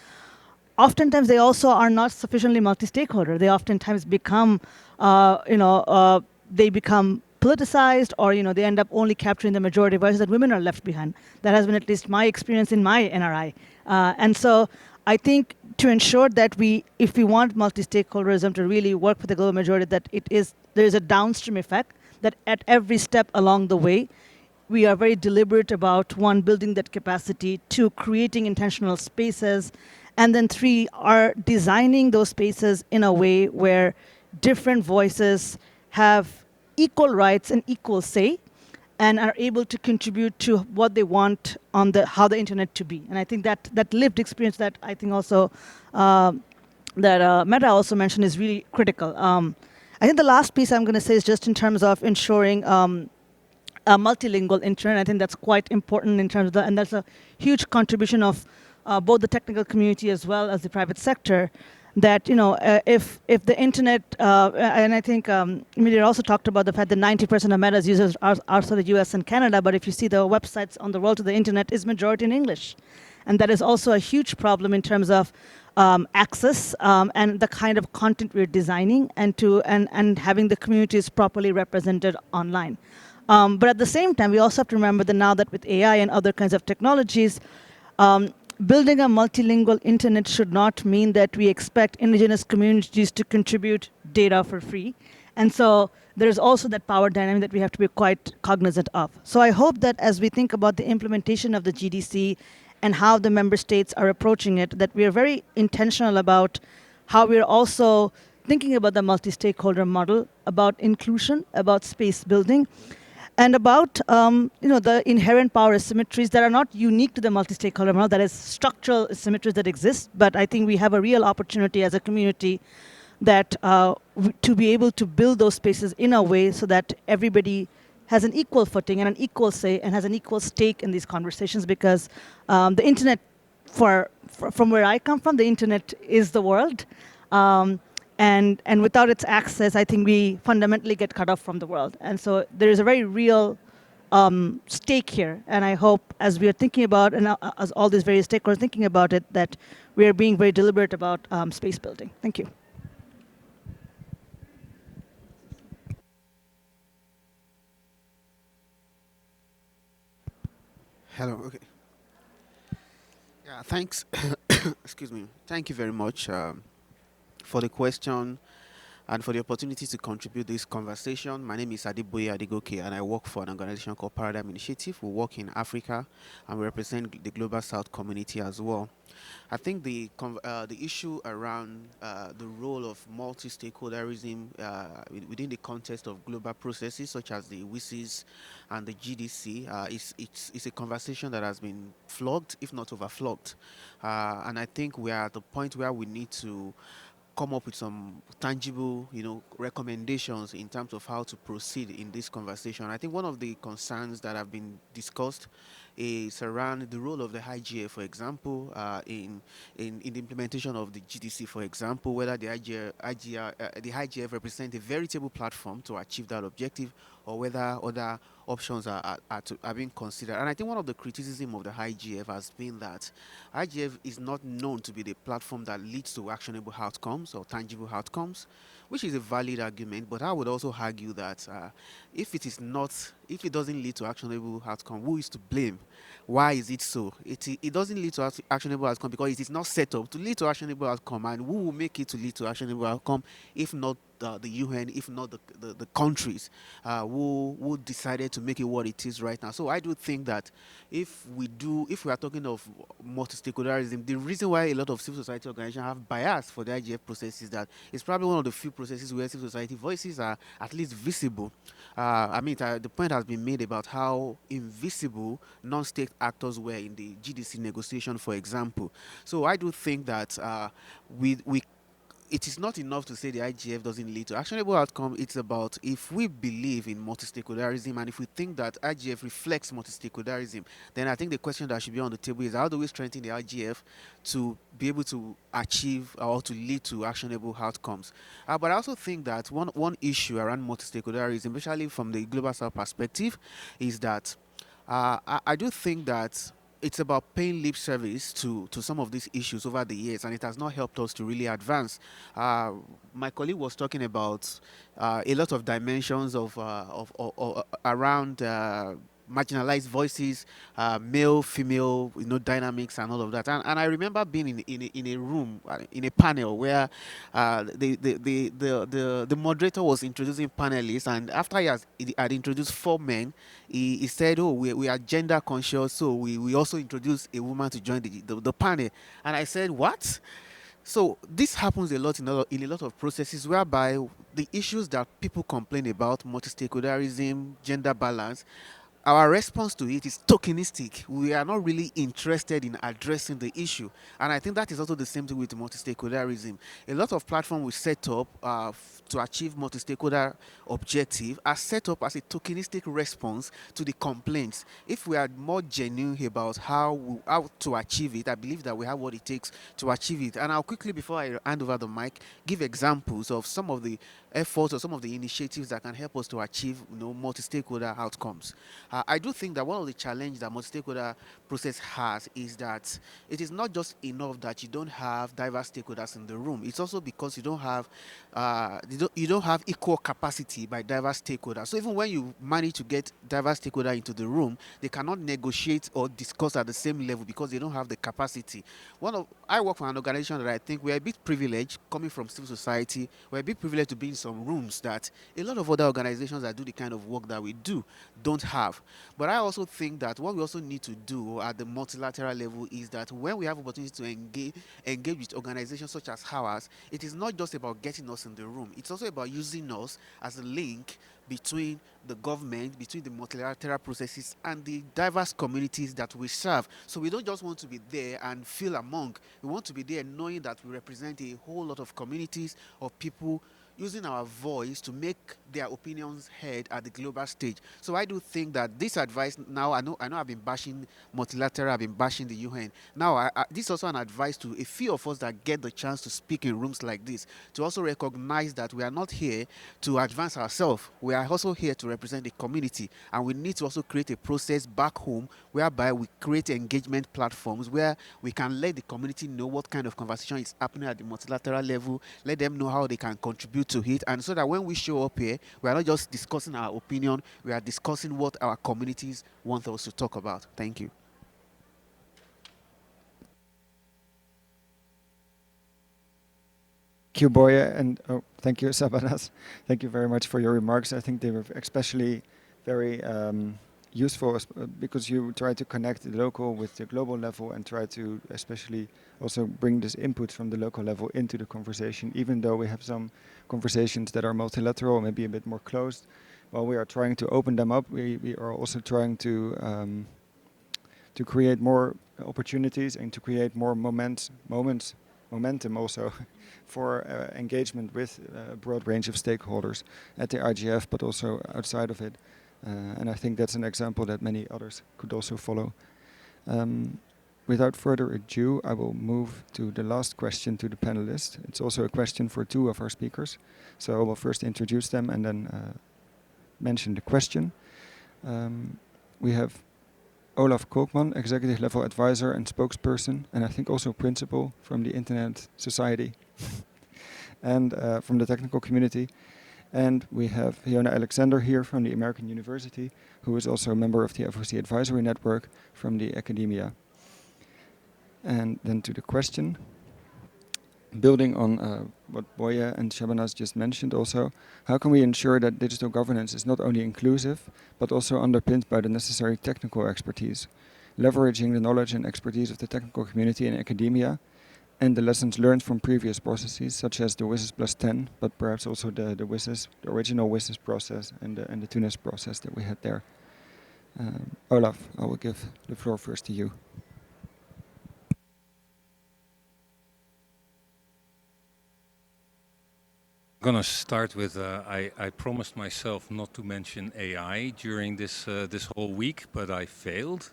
oftentimes they also are not sufficiently multi-stakeholder. They oftentimes become, they become politicized, or they end up only capturing the majority voices, that women are left behind. That has been at least my experience in my NRI. And so I think to ensure that if we want multi-stakeholderism to really work for the global majority, that there is a downstream effect, that at every step along the way, we are very deliberate about, one, building that capacity, two, creating intentional spaces, and then three, are designing those spaces in a way where different voices have equal rights and equal say, and are able to contribute to what they want on how the internet to be. And I think that lived experience that I think also that Meta also mentioned is really critical. I think the last piece I'm going to say is just in terms of ensuring a multilingual internet. I think that's quite important in terms of and that's a huge contribution of both the technical community as well as the private sector. That if the internet, and I think Emilia also talked about the fact that 90% of Meta's users are outside the US and Canada, but if you see the websites on the world to the internet is majority in English. And that is also a huge problem in terms of access and the kind of content we're designing, and having the communities properly represented online. But at the same time, we also have to remember that now that with AI and other kinds of technologies, building a multilingual internet should not mean that we expect indigenous communities to contribute data for free. And so there's also that power dynamic that we have to be quite cognizant of. So I hope that as we think about the implementation of the GDC and how the member states are approaching it, that we are very intentional about how we're also thinking about the multi-stakeholder model, about inclusion, about space building, and about the inherent power asymmetries that are not unique to the multi-stakeholder model, that is structural asymmetries that exist. But I think we have a real opportunity as a community that to be able to build those spaces in a way so that everybody has an equal footing and an equal say and has an equal stake in these conversations, because the internet, from where I come from, the internet is the world. And without its access, I think we fundamentally get cut off from the world. And so there is a very real stake here. And I hope as we are thinking about, and as all these various stakeholders thinking about it, that we are being very deliberate about space building. Thank you. Hello. Okay. Yeah. Thanks. Excuse me. Thank you very much for the question and for the opportunity to contribute this conversation. My name is Adiboye Adigoke, and I work for an organization called Paradigm Initiative. We work in Africa, and we represent the Global South community as well. I think the issue around the role of multi-stakeholderism within the context of global processes such as the WCIS and the GDC is a conversation that has been flogged, if not overflogged. And I think we are at the point where we need to come up with some tangible, recommendations in terms of how to proceed in this conversation. I think one of the concerns that have been discussed is around the role of the IGF, for example, in the implementation of the GDC, for example, whether the IGF represent a veritable platform to achieve that objective, or whether other options are being considered. And I think one of the criticism of the IGF has been that IGF is not known to be the platform that leads to actionable outcomes or tangible outcomes, which is a valid argument. But I would also argue that if it doesn't lead to actionable outcome, who is to blame? Why is it so? It doesn't lead to actionable outcome because it is not set up to lead to actionable outcome. And who will make it to lead to actionable outcome if not the UN, if not the countries who decided to make it what it is right now? So I do think that if we are talking of multi-stakeholderism, the reason why a lot of civil society organizations have bias for the IGF process is that it's probably one of the few processes where civil society voices are at least visible. The point has been made about how invisible non-state actors were in the GDC negotiation, for example. So I do think that it is not enough to say the IGF doesn't lead to actionable outcome. It's about if we believe in multi-stakeholderism and if we think that IGF reflects multi-stakeholderism, then I think the question that should be on the table is how do we strengthen the IGF to be able to achieve or to lead to actionable outcomes. But I also think that one issue around multi-stakeholderism, especially from the Global South perspective, is that I do think that it's about paying lip service to some of these issues over the years, and it has not helped us to really advance. My colleague was talking about a lot of dimensions of around marginalized voices, male, female, dynamics, and all of that. And I remember being in a room, in a panel where the moderator was introducing panelists, and after he had introduced 4 men, he said, "Oh, we are gender conscious, so we also introduced a woman to join the panel." And I said, "What?" So this happens a lot in a lot of processes whereby the issues that people complain about, multi-stakeholderism, gender balance, our response to it is tokenistic. We are not really interested in addressing the issue. And I think that is also the same thing with multi-stakeholderism. A lot of platforms we set up to achieve multi-stakeholder objective are set up as a tokenistic response to the complaints. If we are more genuine about how to achieve it, I believe that we have what it takes to achieve it. And I'll quickly, before I hand over the mic, give examples of some of the efforts or some of the initiatives that can help us to achieve multi-stakeholder outcomes. I do think that one of the challenges that multi-stakeholder process has is that it is not just enough that you don't have diverse stakeholders in the room. It's also because you don't have equal capacity by diverse stakeholders. So even when you manage to get diverse stakeholders into the room, they cannot negotiate or discuss at the same level because they don't have the capacity. I work for an organization that I think we're a bit privileged coming from civil society. We're a bit privileged to be in some rooms that a lot of other organizations that do the kind of work that we do don't have. But I also think that what we also need to do at the multilateral level is that when we have opportunity to engage with organizations such as ours, it is not just about getting us in the room. It's also about using us as a link between the government, between the multilateral processes and the diverse communities that we serve. So we don't just want to be there and feel among. We want to be there knowing that we represent a whole lot of communities of people using our voice to make their opinions heard at the global stage. So I do think that this advice now, I know I've been bashing multilateral, I've been bashing the UN. Now, this is also an advice to a few of us that get the chance to speak in rooms like this, to also recognize that we are not here to advance ourselves. We are also here to represent the community, and we need to also create a process back home whereby we create engagement platforms where we can let the community know what kind of conversation is happening at the multilateral level, let them know how they can contribute to it, and so that when we show up here, we are not just discussing our opinion, we are discussing what our communities want us to talk about. Thank you. Thank you, Boye, and thank you, Sabanas. Thank you very much for your remarks. I think they were especially very useful because you try to connect the local with the global level and try to especially also bring this input from the local level into the conversation, even though we have some conversations that are multilateral, maybe a bit more closed. While we are trying to open them up, we are also trying to create more opportunities and to create more momentum also for engagement with a broad range of stakeholders at the IGF, but also outside of it. And I think that's an example that many others could also follow. Without further ado, I will move to the last question to the panelists. It's also a question for two of our speakers. So I will first introduce them and then mention the question. We have Olaf Koopman, Executive Level Advisor and Spokesperson, and I think also Principal from the Internet Society and from the technical community. And we have Fiona Alexander here from the American University, who is also a member of the FOC Advisory Network from the academia. And then to the question, building on what Boye and Shabanaz just mentioned also, how can we ensure that digital governance is not only inclusive, but also underpinned by the necessary technical expertise, leveraging the knowledge and expertise of the technical community and academia, and the lessons learned from previous processes, such as the WSIS plus 10, but perhaps also the original WSIS process and the Tunis process that we had there. Olaf, I will give the floor first to you. I'm going to start with, I promised myself not to mention AI during this whole week, but I failed.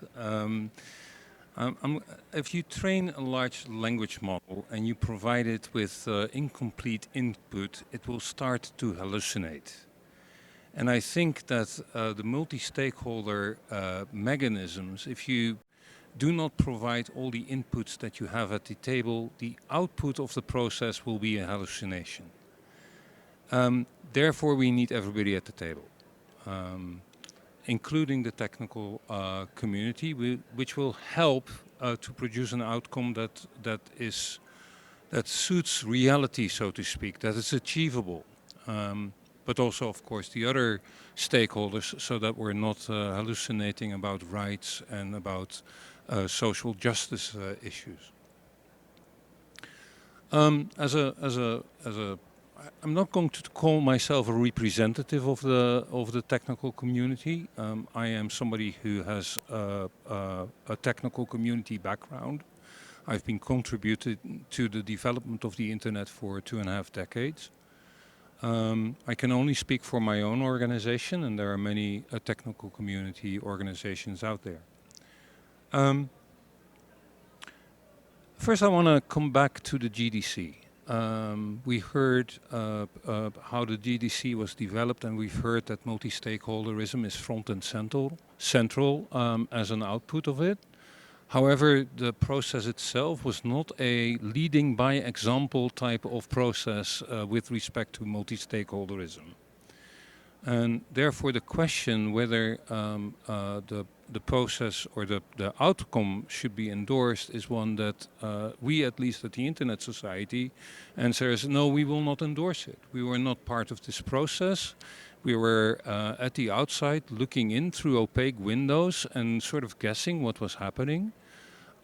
If you train a large language model and you provide it with incomplete input, it will start to hallucinate. And I think that the multi-stakeholder mechanisms, if you do not provide all the inputs that you have at the table, the output of the process will be a hallucination. Therefore, we need everybody at the table, including the technical community, which will help to produce an outcome that suits reality, so to speak, that is achievable. But also, of course, the other stakeholders, so that we're not hallucinating about rights and about social justice issues. I'm not going to call myself a representative of the technical community. I am somebody who has a technical community background. I've been contributing to the development of the internet for 2.5 decades. I can only speak for my own organization, and there are many technical community organizations out there. First, I want to come back to the GDC. We heard how the GDC was developed, and we've heard that multi-stakeholderism is front and central as an output of it. However, the process itself was not a leading by example type of process with respect to multi-stakeholderism. And therefore the question whether the process or the outcome should be endorsed is one that we, at least at the Internet Society, answer is no, we will not endorse it. We were not part of this process. We were at the outside looking in through opaque windows and sort of guessing what was happening.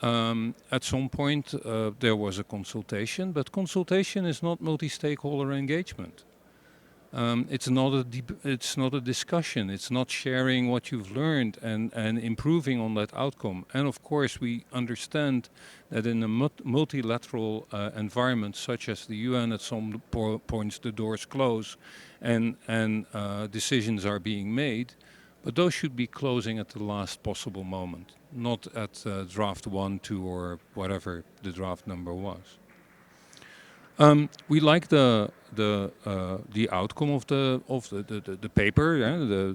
At some point there was a consultation, but consultation is not multi-stakeholder engagement. It's not a discussion. It's not sharing what you've learned and improving on that outcome. And of course, we understand that in a multilateral environment such as the UN, at some points the doors close and decisions are being made. But those should be closing at the last possible moment, not at draft 1, 2, or whatever the draft number was. We like the outcome of the paper,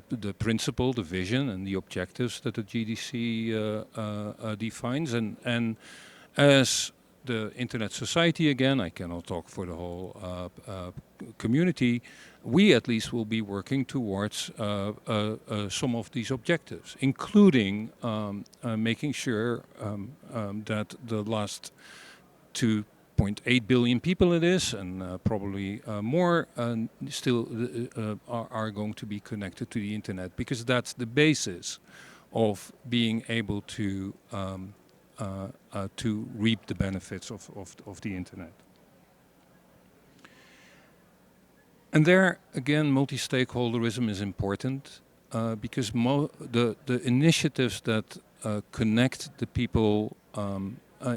the principle, the vision, and the objectives that the GDC defines. And as the Internet Society, again, I cannot talk for the whole community, we at least will be working towards some of these objectives, including making sure that the last 2.8 billion people it is, and probably more, still are going to be connected to the internet, because that's the basis of being able to reap the benefits of the internet. And there, again, multi-stakeholderism is important because the initiatives that connect the people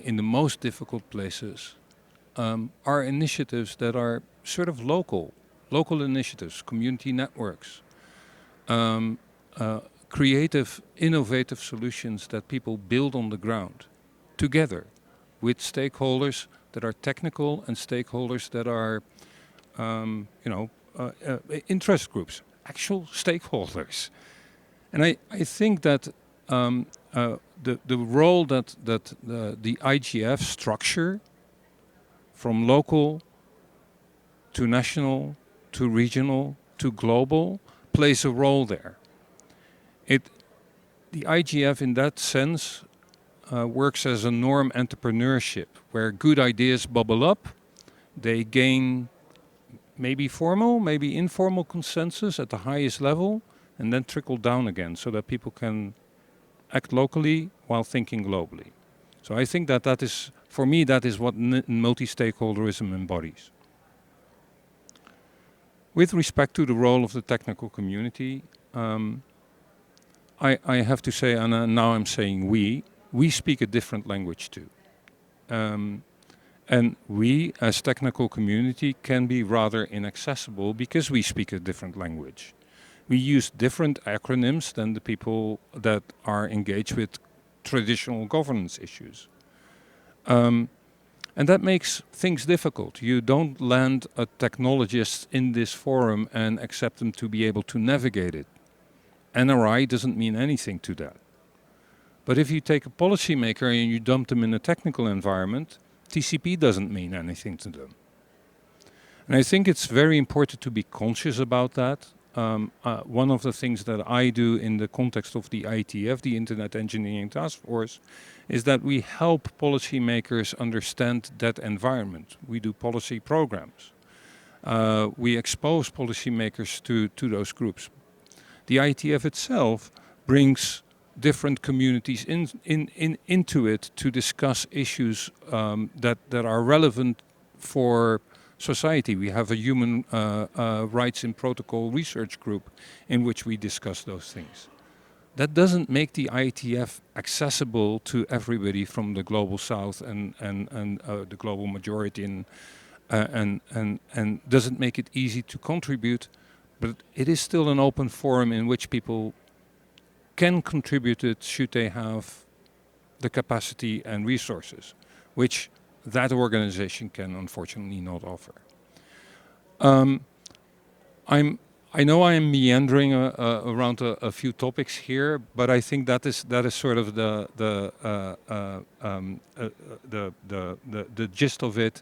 in the most difficult places are initiatives that are sort of local initiatives, community networks, creative, innovative solutions that people build on the ground together with stakeholders that are technical and stakeholders that are interest groups, actual stakeholders. And I think that the role that the IGF structure, from local to national to regional to global, plays a role there. The IGF in that sense works as a norm entrepreneurship, where good ideas bubble up, they gain maybe formal, maybe informal consensus at the highest level, and then trickle down again so that people can act locally while thinking globally. So I think that is, for me, that is what multi-stakeholderism embodies. With respect to the role of the technical community, I have to say, and now I'm saying we speak a different language too. And we, as technical community, can be rather inaccessible because we speak a different language. We use different acronyms than the people that are engaged with traditional governance issues. And that makes things difficult. You don't land a technologist in this forum and accept them to be able to navigate it. NRI doesn't mean anything to that. But if you take a policymaker and you dump them in a technical environment, TCP doesn't mean anything to them. And I think it's very important to be conscious about that. One of the things that I do in the context of the IETF, the Internet Engineering Task Force, is that we help policymakers understand that environment. We do policy programs. We expose policymakers to those groups. The IETF itself brings different communities into it to discuss issues that are relevant for society. We have a human rights in protocol research group in which we discuss those things. That doesn't make the IETF accessible to everybody from the global south and the global majority, and doesn't make it easy to contribute, but it is still an open forum in which people can contribute it should they have the capacity and resources, which that organization can unfortunately not offer. Um, I know I am meandering around a few topics here, but I think that is sort of the gist of it.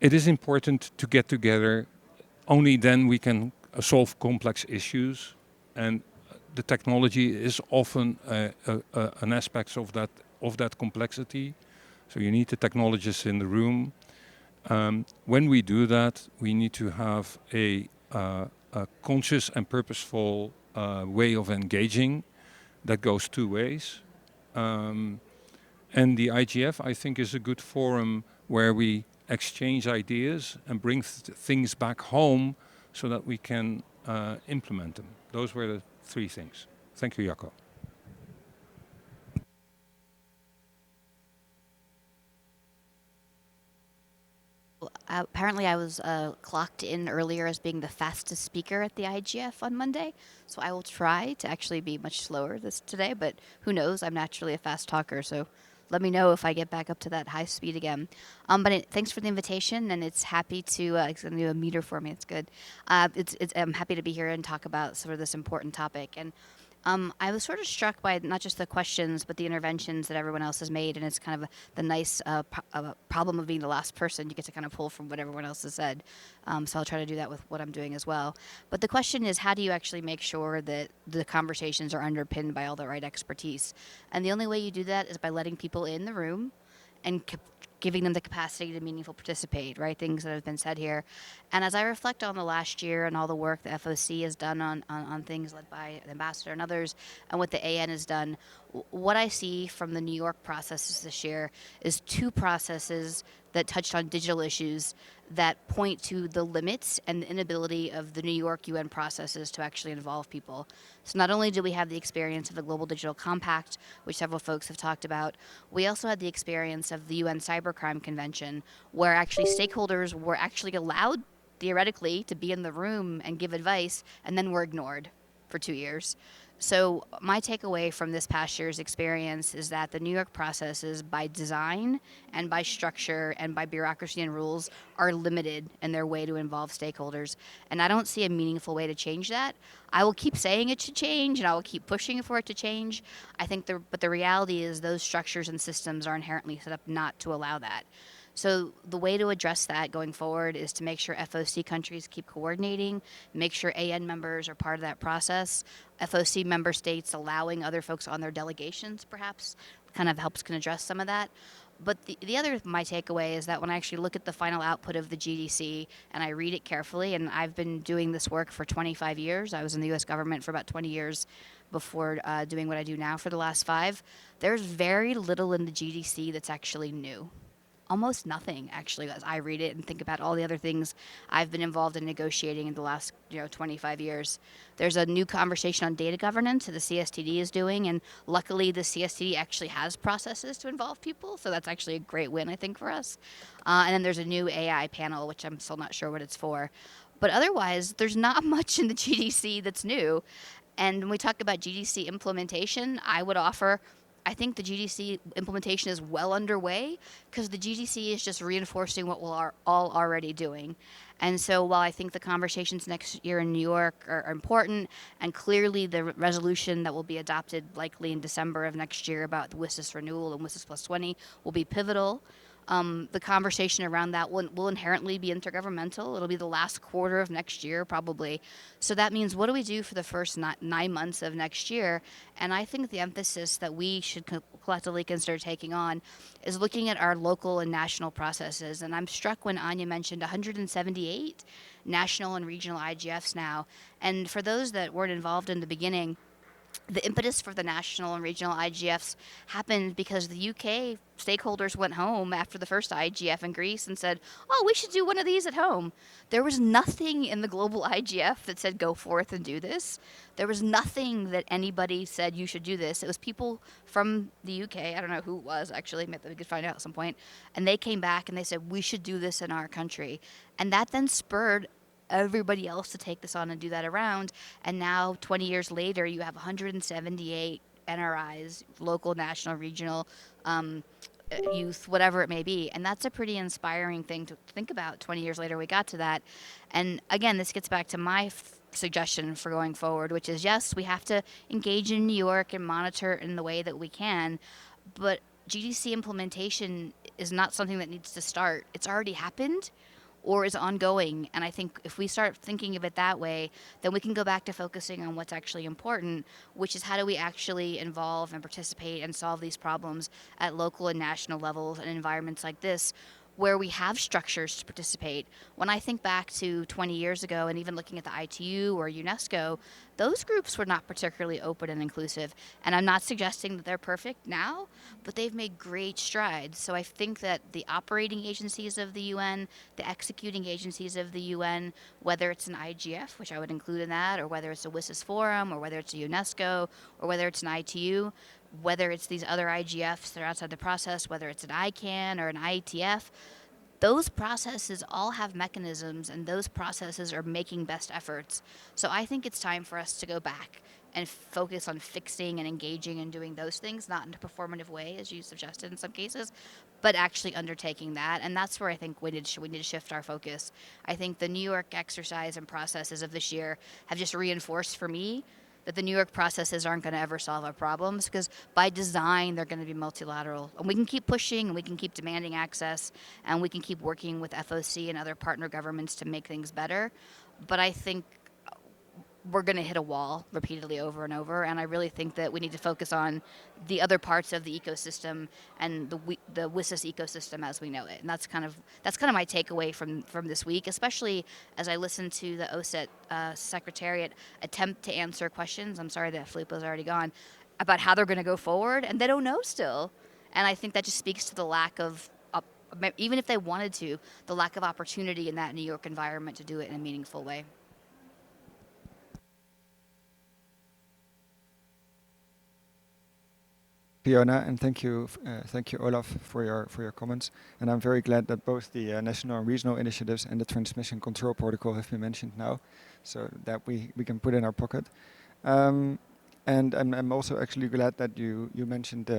It is important to get together. Only then we can solve complex issues, and the technology is often an aspect of that complexity. So you need the technologists in the room. When we do that, we need to have a conscious and purposeful way of engaging that goes two ways. And the IGF, I think, is a good forum where we exchange ideas and bring things back home so that we can implement them. Those were the three things. Thank you, Jacco. Apparently, I was clocked in earlier as being the fastest speaker at the IGF on Monday, so I will try to actually be much slower today. But who knows? I'm naturally a fast talker, so let me know if I get back up to that high speed again. Thanks for the invitation, and it's happy to it's gonna do a meter for me. It's good. I'm happy to be here and talk about sort of this important topic. And I was sort of struck by not just the questions, but the interventions that everyone else has made, and it's kind of the nice problem of being the last person. You get to kind of pull from what everyone else has said. So I'll try to do that with what I'm doing as well. But the question is, how do you actually make sure that the conversations are underpinned by all the right expertise? And the only way you do that is by letting people in the room and giving them the capacity to meaningful participate, right? Things that have been said here. And as I reflect on the last year and all the work the FOC has done on things led by the ambassador and others, and what the AN has done, what I see from the New York processes this year is two processes that touched on digital issues that point to the limits and the inability of the New York UN processes to actually involve people. So not only do we have the experience of the Global Digital Compact, which several folks have talked about, we also had the experience of the UN Cybercrime Convention, where actually stakeholders were actually allowed, theoretically, to be in the room and give advice, and then were ignored for 2 years. So my takeaway from this past year's experience is that the New York processes, by design and by structure and by bureaucracy and rules, are limited in their way to involve stakeholders. And I don't see a meaningful way to change that. I will keep saying it should change, and I will keep pushing for it to change. But the reality is those structures and systems are inherently set up not to allow that. So the way to address that going forward is to make sure FOC countries keep coordinating, make sure AN members are part of that process, FOC member states allowing other folks on their delegations perhaps kind of can address some of that. But the other, my takeaway is that when I actually look at the final output of the GDC and I read it carefully, and I've been doing this work for 25 years, I was in the US government for about 20 years before doing what I do now for the last 5, there's very little in the GDC that's actually new. Almost nothing, actually, as I read it and think about all the other things I've been involved in negotiating in the last 25 years. There's a new conversation on data governance that the CSTD is doing, and luckily the CSTD actually has processes to involve people, so that's actually a great win, I think, for us. And then there's a new AI panel, which I'm still not sure what it's for. But otherwise, there's not much in the GDC that's new. And when we talk about GDC implementation, I would offer, I think the GDC implementation is well underway because the GDC is just reinforcing what we're all already doing. And so while I think the conversations next year in New York are important, and clearly the resolution that will be adopted likely in December of next year about the WSIS renewal and WSIS plus 20 will be pivotal. The conversation around that will inherently be intergovernmental. It'll be the last quarter of next year, probably. So that means, what do we do for the first 9 months of next year? And I think the emphasis that we should collectively consider taking on is looking at our local and national processes. And I'm struck when Anya mentioned 178 national and regional IGFs now. And for those that weren't involved in the beginning, the impetus for the national and regional IGFs happened because the UK stakeholders went home after the first IGF in Greece and said, oh, we should do one of these at home. There was nothing in the global IGF that said go forth and do this. There was nothing that anybody said you should do this. It was people from the UK, I don't know who it was actually, maybe we could find out at some point, and they came back and they said we should do this in our country. And that then spurred everybody else to take this on and do that around. And now, 20 years later, you have 178 NRIs, local, national, regional youth, whatever it may be. And that's a pretty inspiring thing to think about. 20 years later, we got to that. And again, this gets back to my suggestion for going forward, which is yes, we have to engage in New York and monitor in the way that we can. But GDC implementation is not something that needs to start. It's already happened or is ongoing. And I think if we start thinking of it that way, then we can go back to focusing on what's actually important, which is how do we actually involve and participate and solve these problems at local and national levels in environments like this, where we have structures to participate. When I think back to 20 years ago and even looking at the ITU or UNESCO, those groups were not particularly open and inclusive. And I'm not suggesting that they're perfect now, but they've made great strides. So I think that the operating agencies of the UN, the executing agencies of the UN, whether it's an IGF, which I would include in that, or whether it's a WSIS forum, or whether it's a UNESCO, or whether it's an ITU, whether it's these other IGFs that are outside the process, whether it's an ICANN or an IETF, those processes all have mechanisms and those processes are making best efforts. So I think it's time for us to go back and focus on fixing and engaging and doing those things, not in a performative way, as you suggested in some cases, but actually undertaking that. And that's where I think we need to shift our focus. I think the New York exercise and processes of this year have just reinforced for me that the New York processes aren't going to ever solve our problems, because by design they're going to be multilateral. And we can keep pushing and we can keep demanding access and we can keep working with FOC and other partner governments to make things better. But I think we're going to hit a wall repeatedly over and over, and I really think that we need to focus on the other parts of the ecosystem and the WSIS ecosystem as we know it. And that's kind of my takeaway from this week, especially as I listened to the OSET Secretariat attempt to answer questions. I'm sorry that Filippo's already gone, about how they're going to go forward, and they don't know still. And I think that just speaks to the lack of, even if they wanted to, the lack of opportunity in that New York environment to do it in a meaningful way. Fiona, and thank you, Olaf, for your comments. And I'm very glad that both the national and regional initiatives and the transmission control protocol have been mentioned now, so that we can put in our pocket. And I'm also actually glad that you mentioned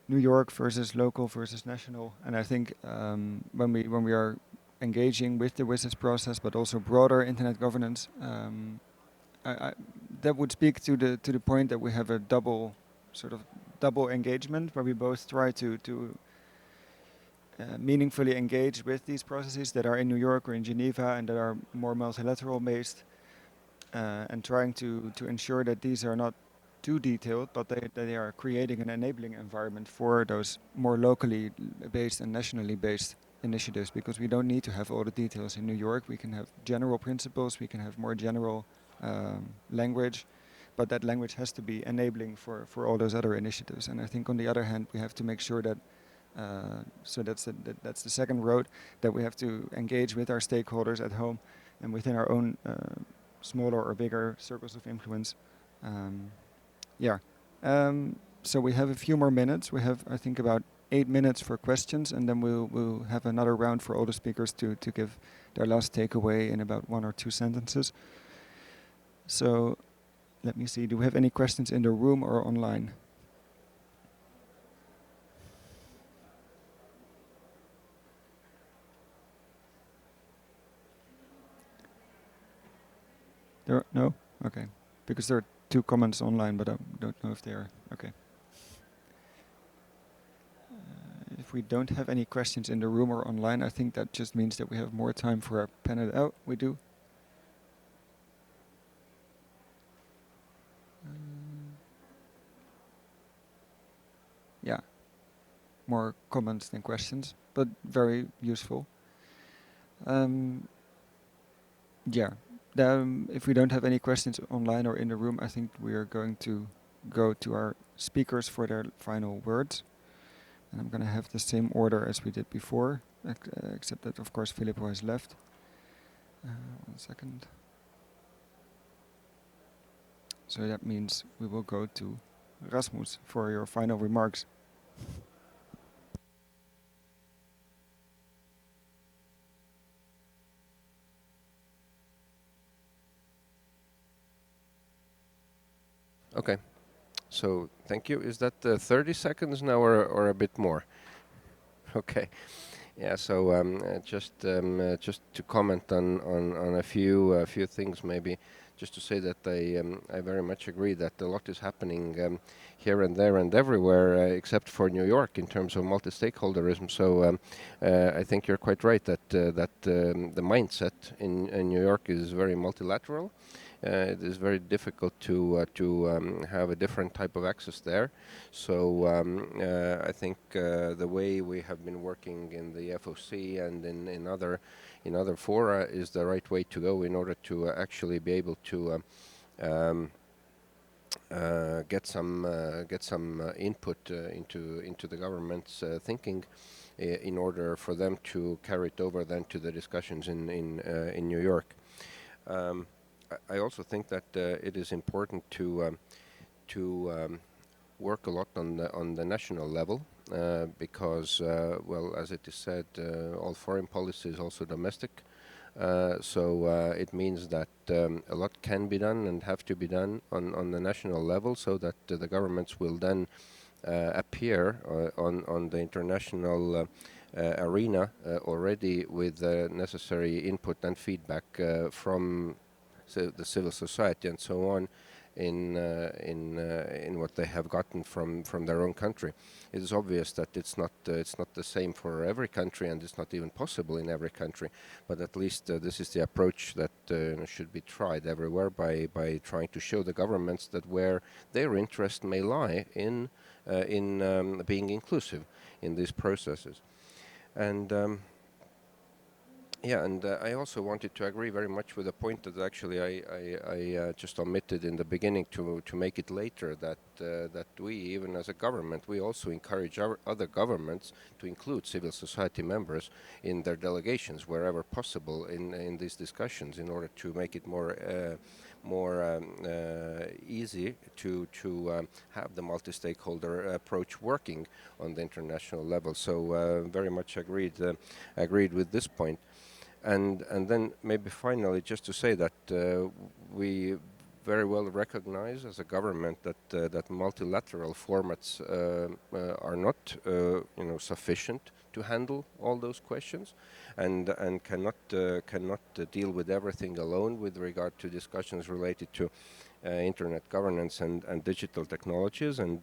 New York versus local versus national. And I think when we are engaging with the WSIS process, but also broader internet governance, that would speak to the point that we have a double engagement, where we both try to meaningfully engage with these processes that are in New York or in Geneva and that are more multilateral based, and trying to ensure that these are not too detailed, but they are creating an enabling environment for those more locally based and nationally based initiatives, because we don't need to have all the details in New York. We can have general principles, we can have more general language, but that language has to be enabling for all those other initiatives. And I think on the other hand, we have to make sure that, so that's the second road, that we have to engage with our stakeholders at home and within our own smaller or bigger circles of influence. So we have a few more minutes. We have, I think, about 8 minutes for questions, and then we'll have another round for all the speakers to give their last takeaway in about 1 or 2 sentences. So let me see, do we have any questions in the room or online? No? Okay. Because there are 2 comments online, but I don't know if they are. Okay. If we don't have any questions in the room or online, I think that just means that we have more time for our panel. Oh, we do. Yeah, more comments than questions, but very useful. If we don't have any questions online or in the room, I think we are going to go to our speakers for their final words. And I'm going to have the same order as we did before, except that, of course, Filippo has left. 1 second. So that means we will go to Rasmus for your final remarks. Okay. So thank you. Is that 30 seconds now or a bit more? Okay. Yeah. So just to comment on a few things, maybe just to say that I very much agree that a lot is happening here and there and everywhere except for New York in terms of multi-stakeholderism. So I think you're quite right that the mindset in New York is very multilateral. It is very difficult to have a different type of access there. So I think the way we have been working in the FOC and in other fora is the right way to go in order to actually be able to get some input into the government's thinking in order for them to carry it over then to the discussions in New York. I also think that it is important to work a lot on the national level because, well, as it is said, all foreign policy is also domestic. So it means that a lot can be done and have to be done on the national level, so that the governments will then appear on the international arena already with necessary input and feedback from the civil society and so on in what they have gotten from their own country. It is obvious that it's not the same for every country, and it's not even possible in every country. But at least this is the approach that should be tried everywhere by trying to show the governments that where their interest may lie in being inclusive in these processes. And yeah, and I also wanted to agree very much with the point that actually I just omitted in the beginning to make it later, that we, even as a government, we also encourage our other governments to include civil society members in their delegations wherever possible in these discussions, in order to make it more easy to have the multi-stakeholder approach working on the international level. So very much agreed with this point. And then maybe finally just to say that we very well recognize as a government that multilateral formats are not sufficient to handle all those questions, and cannot deal with everything alone with regard to discussions related to internet governance and digital technologies, and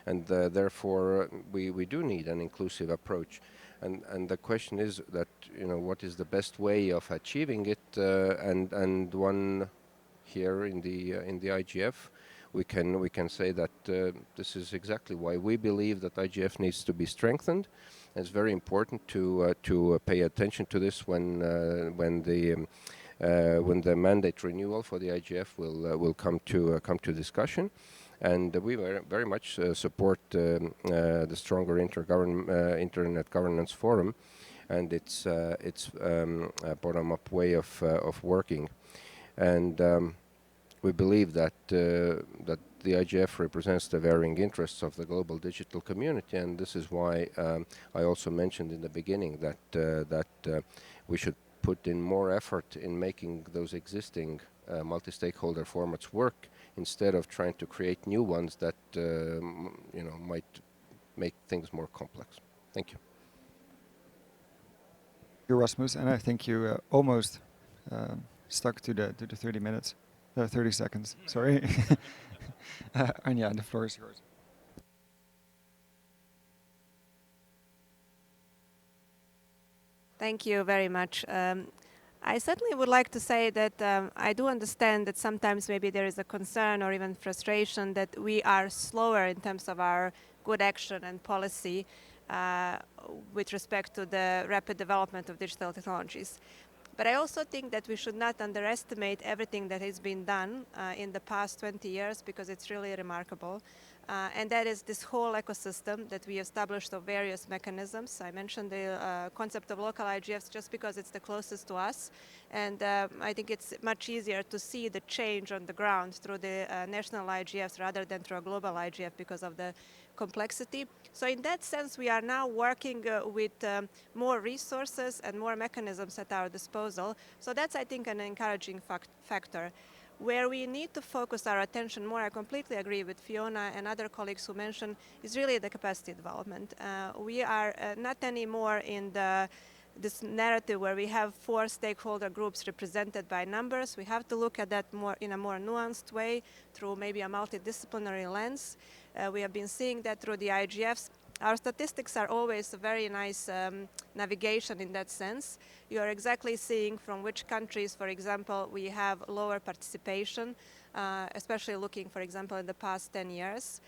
therefore we do need an inclusive approach. And the question is that, what is the best way of achieving it? And one here in the IGF, we can say that this is exactly why we believe that IGF needs to be strengthened. It's very important to pay attention to this when the mandate renewal for the IGF will come to discussion. And we very much support the stronger Internet Governance Forum and its bottom-up way of working. And we believe that the IGF represents the varying interests of the global digital community, and this is why I also mentioned in the beginning that we should put in more effort in making those existing multi-stakeholder formats work, instead of trying to create new ones that might make things more complex. Thank you. You're Rasmus, and I think you almost stuck to the 30 minutes, 30 seconds. Sorry. Anja, the floor is yours. Thank you very much. I certainly would like to say that I do understand that sometimes maybe there is a concern or even frustration that we are slower in terms of our good action and policy with respect to the rapid development of digital technologies. But I also think that we should not underestimate everything that has been done in the past 20 years, because it's really remarkable. And that is this whole ecosystem that we established of various mechanisms. I mentioned the concept of local IGFs just because it's the closest to us. And I think it's much easier to see the change on the ground through the national IGFs rather than through a global IGF because of the complexity. So in that sense, we are now working with more resources and more mechanisms at our disposal. So that's, I think, an encouraging factor. Where we need to focus our attention more, I completely agree with Fiona and other colleagues who mentioned, is really the capacity development. We are not anymore in this narrative where we have 4 stakeholder groups represented by numbers. We have to look at that more in a more nuanced way through maybe a multidisciplinary lens. We have been seeing that through the IGFs. Our statistics are always a very nice navigation in that sense. You are exactly seeing from which countries, for example, we have lower participation, especially looking, for example, in the past 10 years.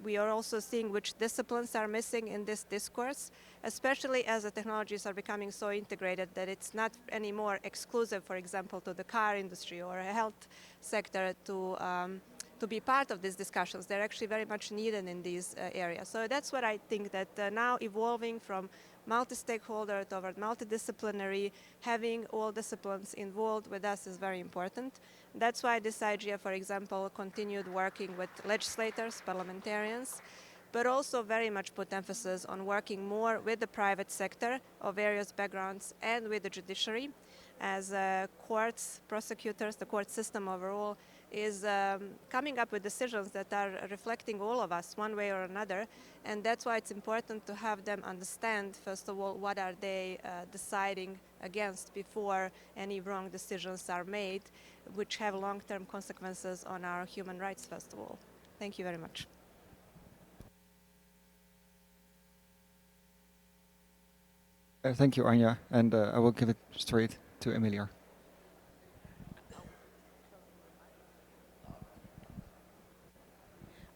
We are also seeing which disciplines are missing in this discourse, especially as the technologies are becoming so integrated that it's not anymore exclusive, for example, to the car industry or a health sector to be part of these discussions. They're actually very much needed in these areas. So that's what I think, that now evolving from multi-stakeholder toward multidisciplinary, having all disciplines involved with us is very important. That's why this IGF, for example, continued working with legislators, parliamentarians, but also very much put emphasis on working more with the private sector of various backgrounds and with the judiciary, as courts, prosecutors, the court system overall is coming up with decisions that are reflecting all of us one way or another, and that's why it's important to have them understand, first of all, what are they deciding against before any wrong decisions are made, which have long-term consequences on our human rights, first of all. Thank you very much. Thank you, Anja, and I will give it straight to Emilia.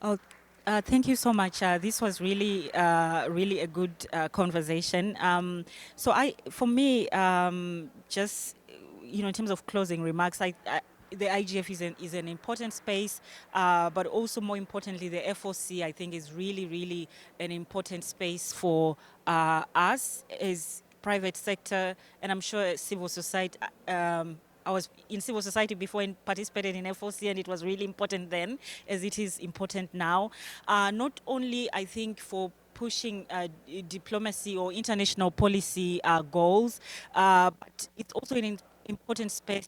Oh, thank you so much. This was really, really a good conversation. So for me, just in terms of closing remarks, the IGF is an important space, but also more importantly, the FOC I think is really, really an important space for us as private sector, and I'm sure civil society. I was in civil society before and participated in FOC, and it was really important then, as it is important now. Not only, I think, for pushing diplomacy or international policy goals, but it's also an important space,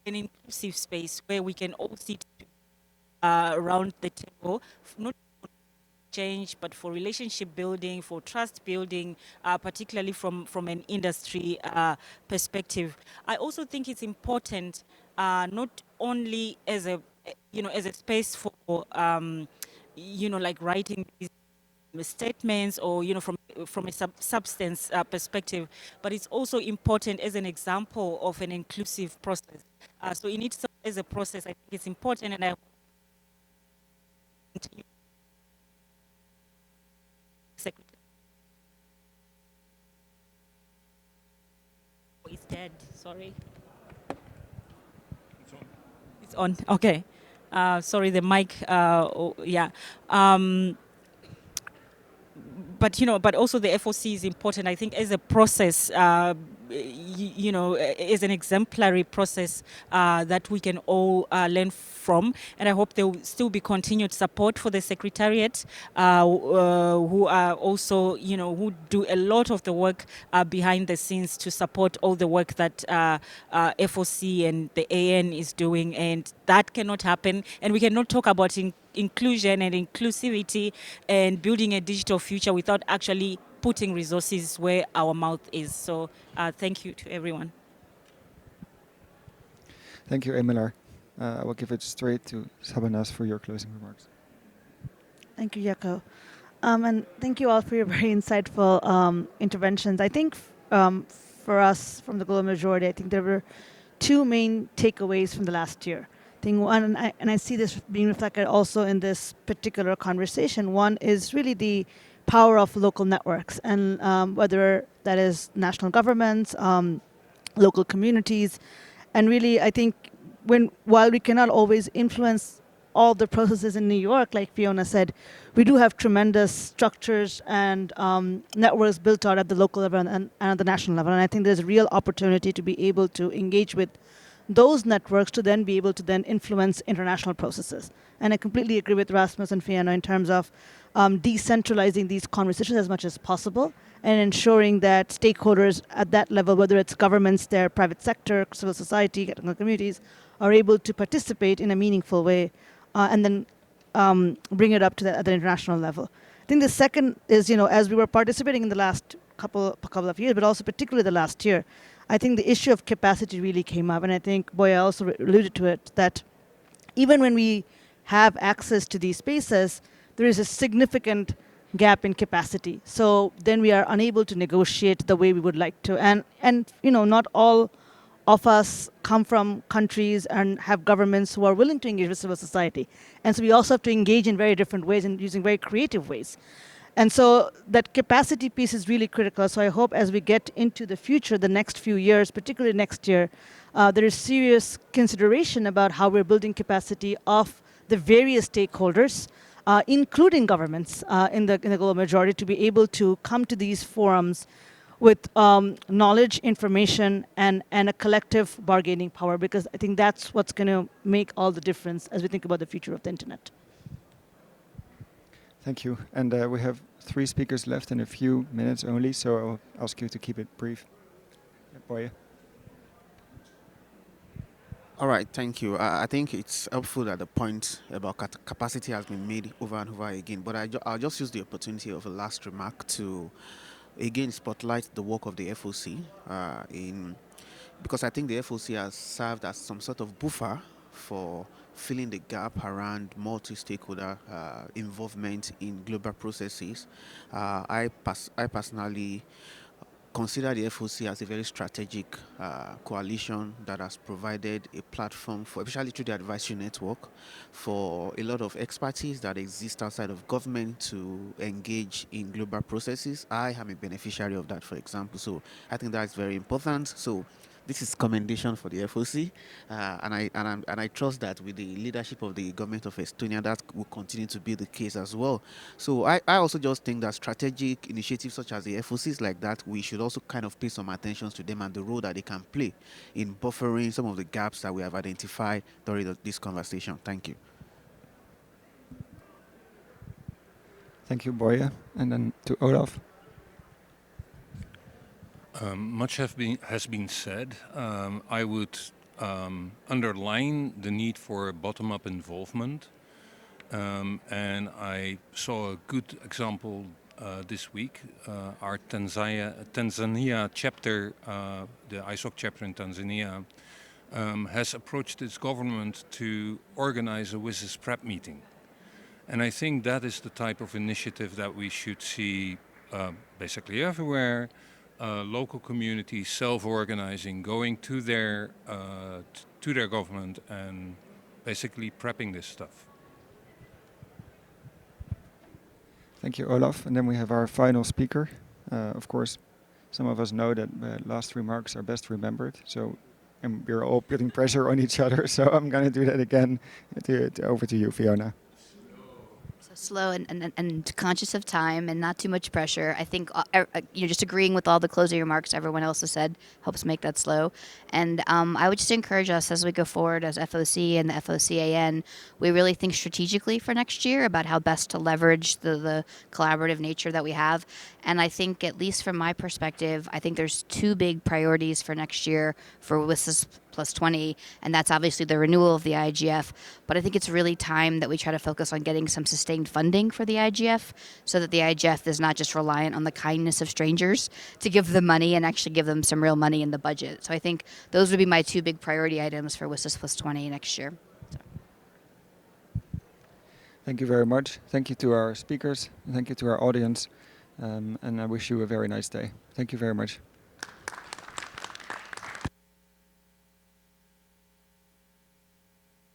an inclusive space where we can all sit around the table, not change, but for relationship building, for trust building, particularly from an industry perspective. I also think it's important not only as a space for like writing these statements or from a substance perspective, but it's also important as an example of an inclusive process. So in itself as a process, I think it's important, and I It's dead. Sorry. It's on. Okay. Sorry, the mic. Yeah. But also the FOC is important. I think as a process, as an exemplary process that we can all learn from. And I hope there will still be continued support for the Secretariat, who are also, who do a lot of the work behind the scenes to support all the work that FOC and the AN is doing. And that cannot happen. And we cannot talk about inclusion and inclusivity and building a digital future without actually putting resources where our mouth is. So thank you to everyone. Thank you, Emilia. I will give it straight to Sabanas for your closing remarks. Thank you, Jaco. And thank you all for your very insightful interventions. I think for us from the global majority, I think there were two main takeaways from the last year. Thing one, and I see this being reflected also in this particular conversation. One is really the power of local networks, and whether that is national governments, local communities, and really, I think while we cannot always influence all the processes in New York, like Fiona said, we do have tremendous structures and networks built out at the local level and at the national level. And I think there's a real opportunity to be able to engage with those networks to then be able to then influence international processes. And I completely agree with Rasmus and Fiona in terms of decentralizing these conversations as much as possible and ensuring that stakeholders at that level, whether it's governments, their private sector, civil society, technical communities, are able to participate in a meaningful way, and then bring it up to the international level. I think the second is, as we were participating in the last couple of years, but also particularly the last year, I think the issue of capacity really came up, and I think Boya also alluded to it, that even when we have access to these spaces, there is a significant gap in capacity. So then we are unable to negotiate the way we would like to. And not all of us come from countries and have governments who are willing to engage with civil society. And so we also have to engage in very different ways and using very creative ways. And so that capacity piece is really critical. So I hope as we get into the future, the next few years, particularly next year, there is serious consideration about how we're building capacity of the various stakeholders, including governments in the global majority, to be able to come to these forums with knowledge, information, and a collective bargaining power, because I think that's what's going to make all the difference as we think about the future of the internet. Thank you. And we have 3 speakers left in a few minutes only, so I'll ask you to keep it brief. Boya. All right, thank you. I think it's helpful that the point about capacity has been made over and over again, but I'll just use the opportunity of a last remark to, again, spotlight the work of the FOC, because I think the FOC has served as some sort of buffer for filling the gap around multi-stakeholder involvement in global processes. I personally consider the FOC as a very strategic coalition that has provided a platform for, especially through the advisory network, for a lot of expertise that exist outside of government to engage in global processes. I am a beneficiary of that, for example, so I think that's very important. So this is commendation for the FOC, and I trust that with the leadership of the government of Estonia, that will continue to be the case as well. So I also just think that strategic initiatives such as the FOCs like that, we should also kind of pay some attention to them and the role that they can play in buffering some of the gaps that we have identified during this conversation. Thank you. Thank you, Boya. And then to Olaf. Much has been said. I would underline the need for bottom-up involvement, and I saw a good example this week. Our Tanzania chapter, the ISOC chapter in Tanzania, has approached its government to organize a WSIS prep meeting. And I think that is the type of initiative that we should see basically everywhere. Local communities self-organizing, going to their government and basically prepping this stuff. Thank you, Olaf. And then we have our final speaker. Of course, some of us know that last remarks are best remembered. So, and we're all putting pressure on each other. So I'm going to do that again. Over to you, Fiona. Slow and conscious of time and not too much pressure. I think just agreeing with all the closing remarks everyone else has said helps make that slow. And I would just encourage us as we go forward as FOC and the FOCAN, we really think strategically for next year about how best to leverage the collaborative nature that we have. And I think, at least from my perspective, I think there's 2 big priorities for next year for WSIS plus 20, and that's obviously the renewal of the IGF. But I think it's really time that we try to focus on getting some sustained funding for the IGF, so that the IGF is not just reliant on the kindness of strangers to give them money and actually give them some real money in the budget. So I think those would be my 2 big priority items for WSIS plus 20 next year. So. Thank you very much. Thank you to our speakers. Thank you to our audience. And I wish you a very nice day. Thank you very much.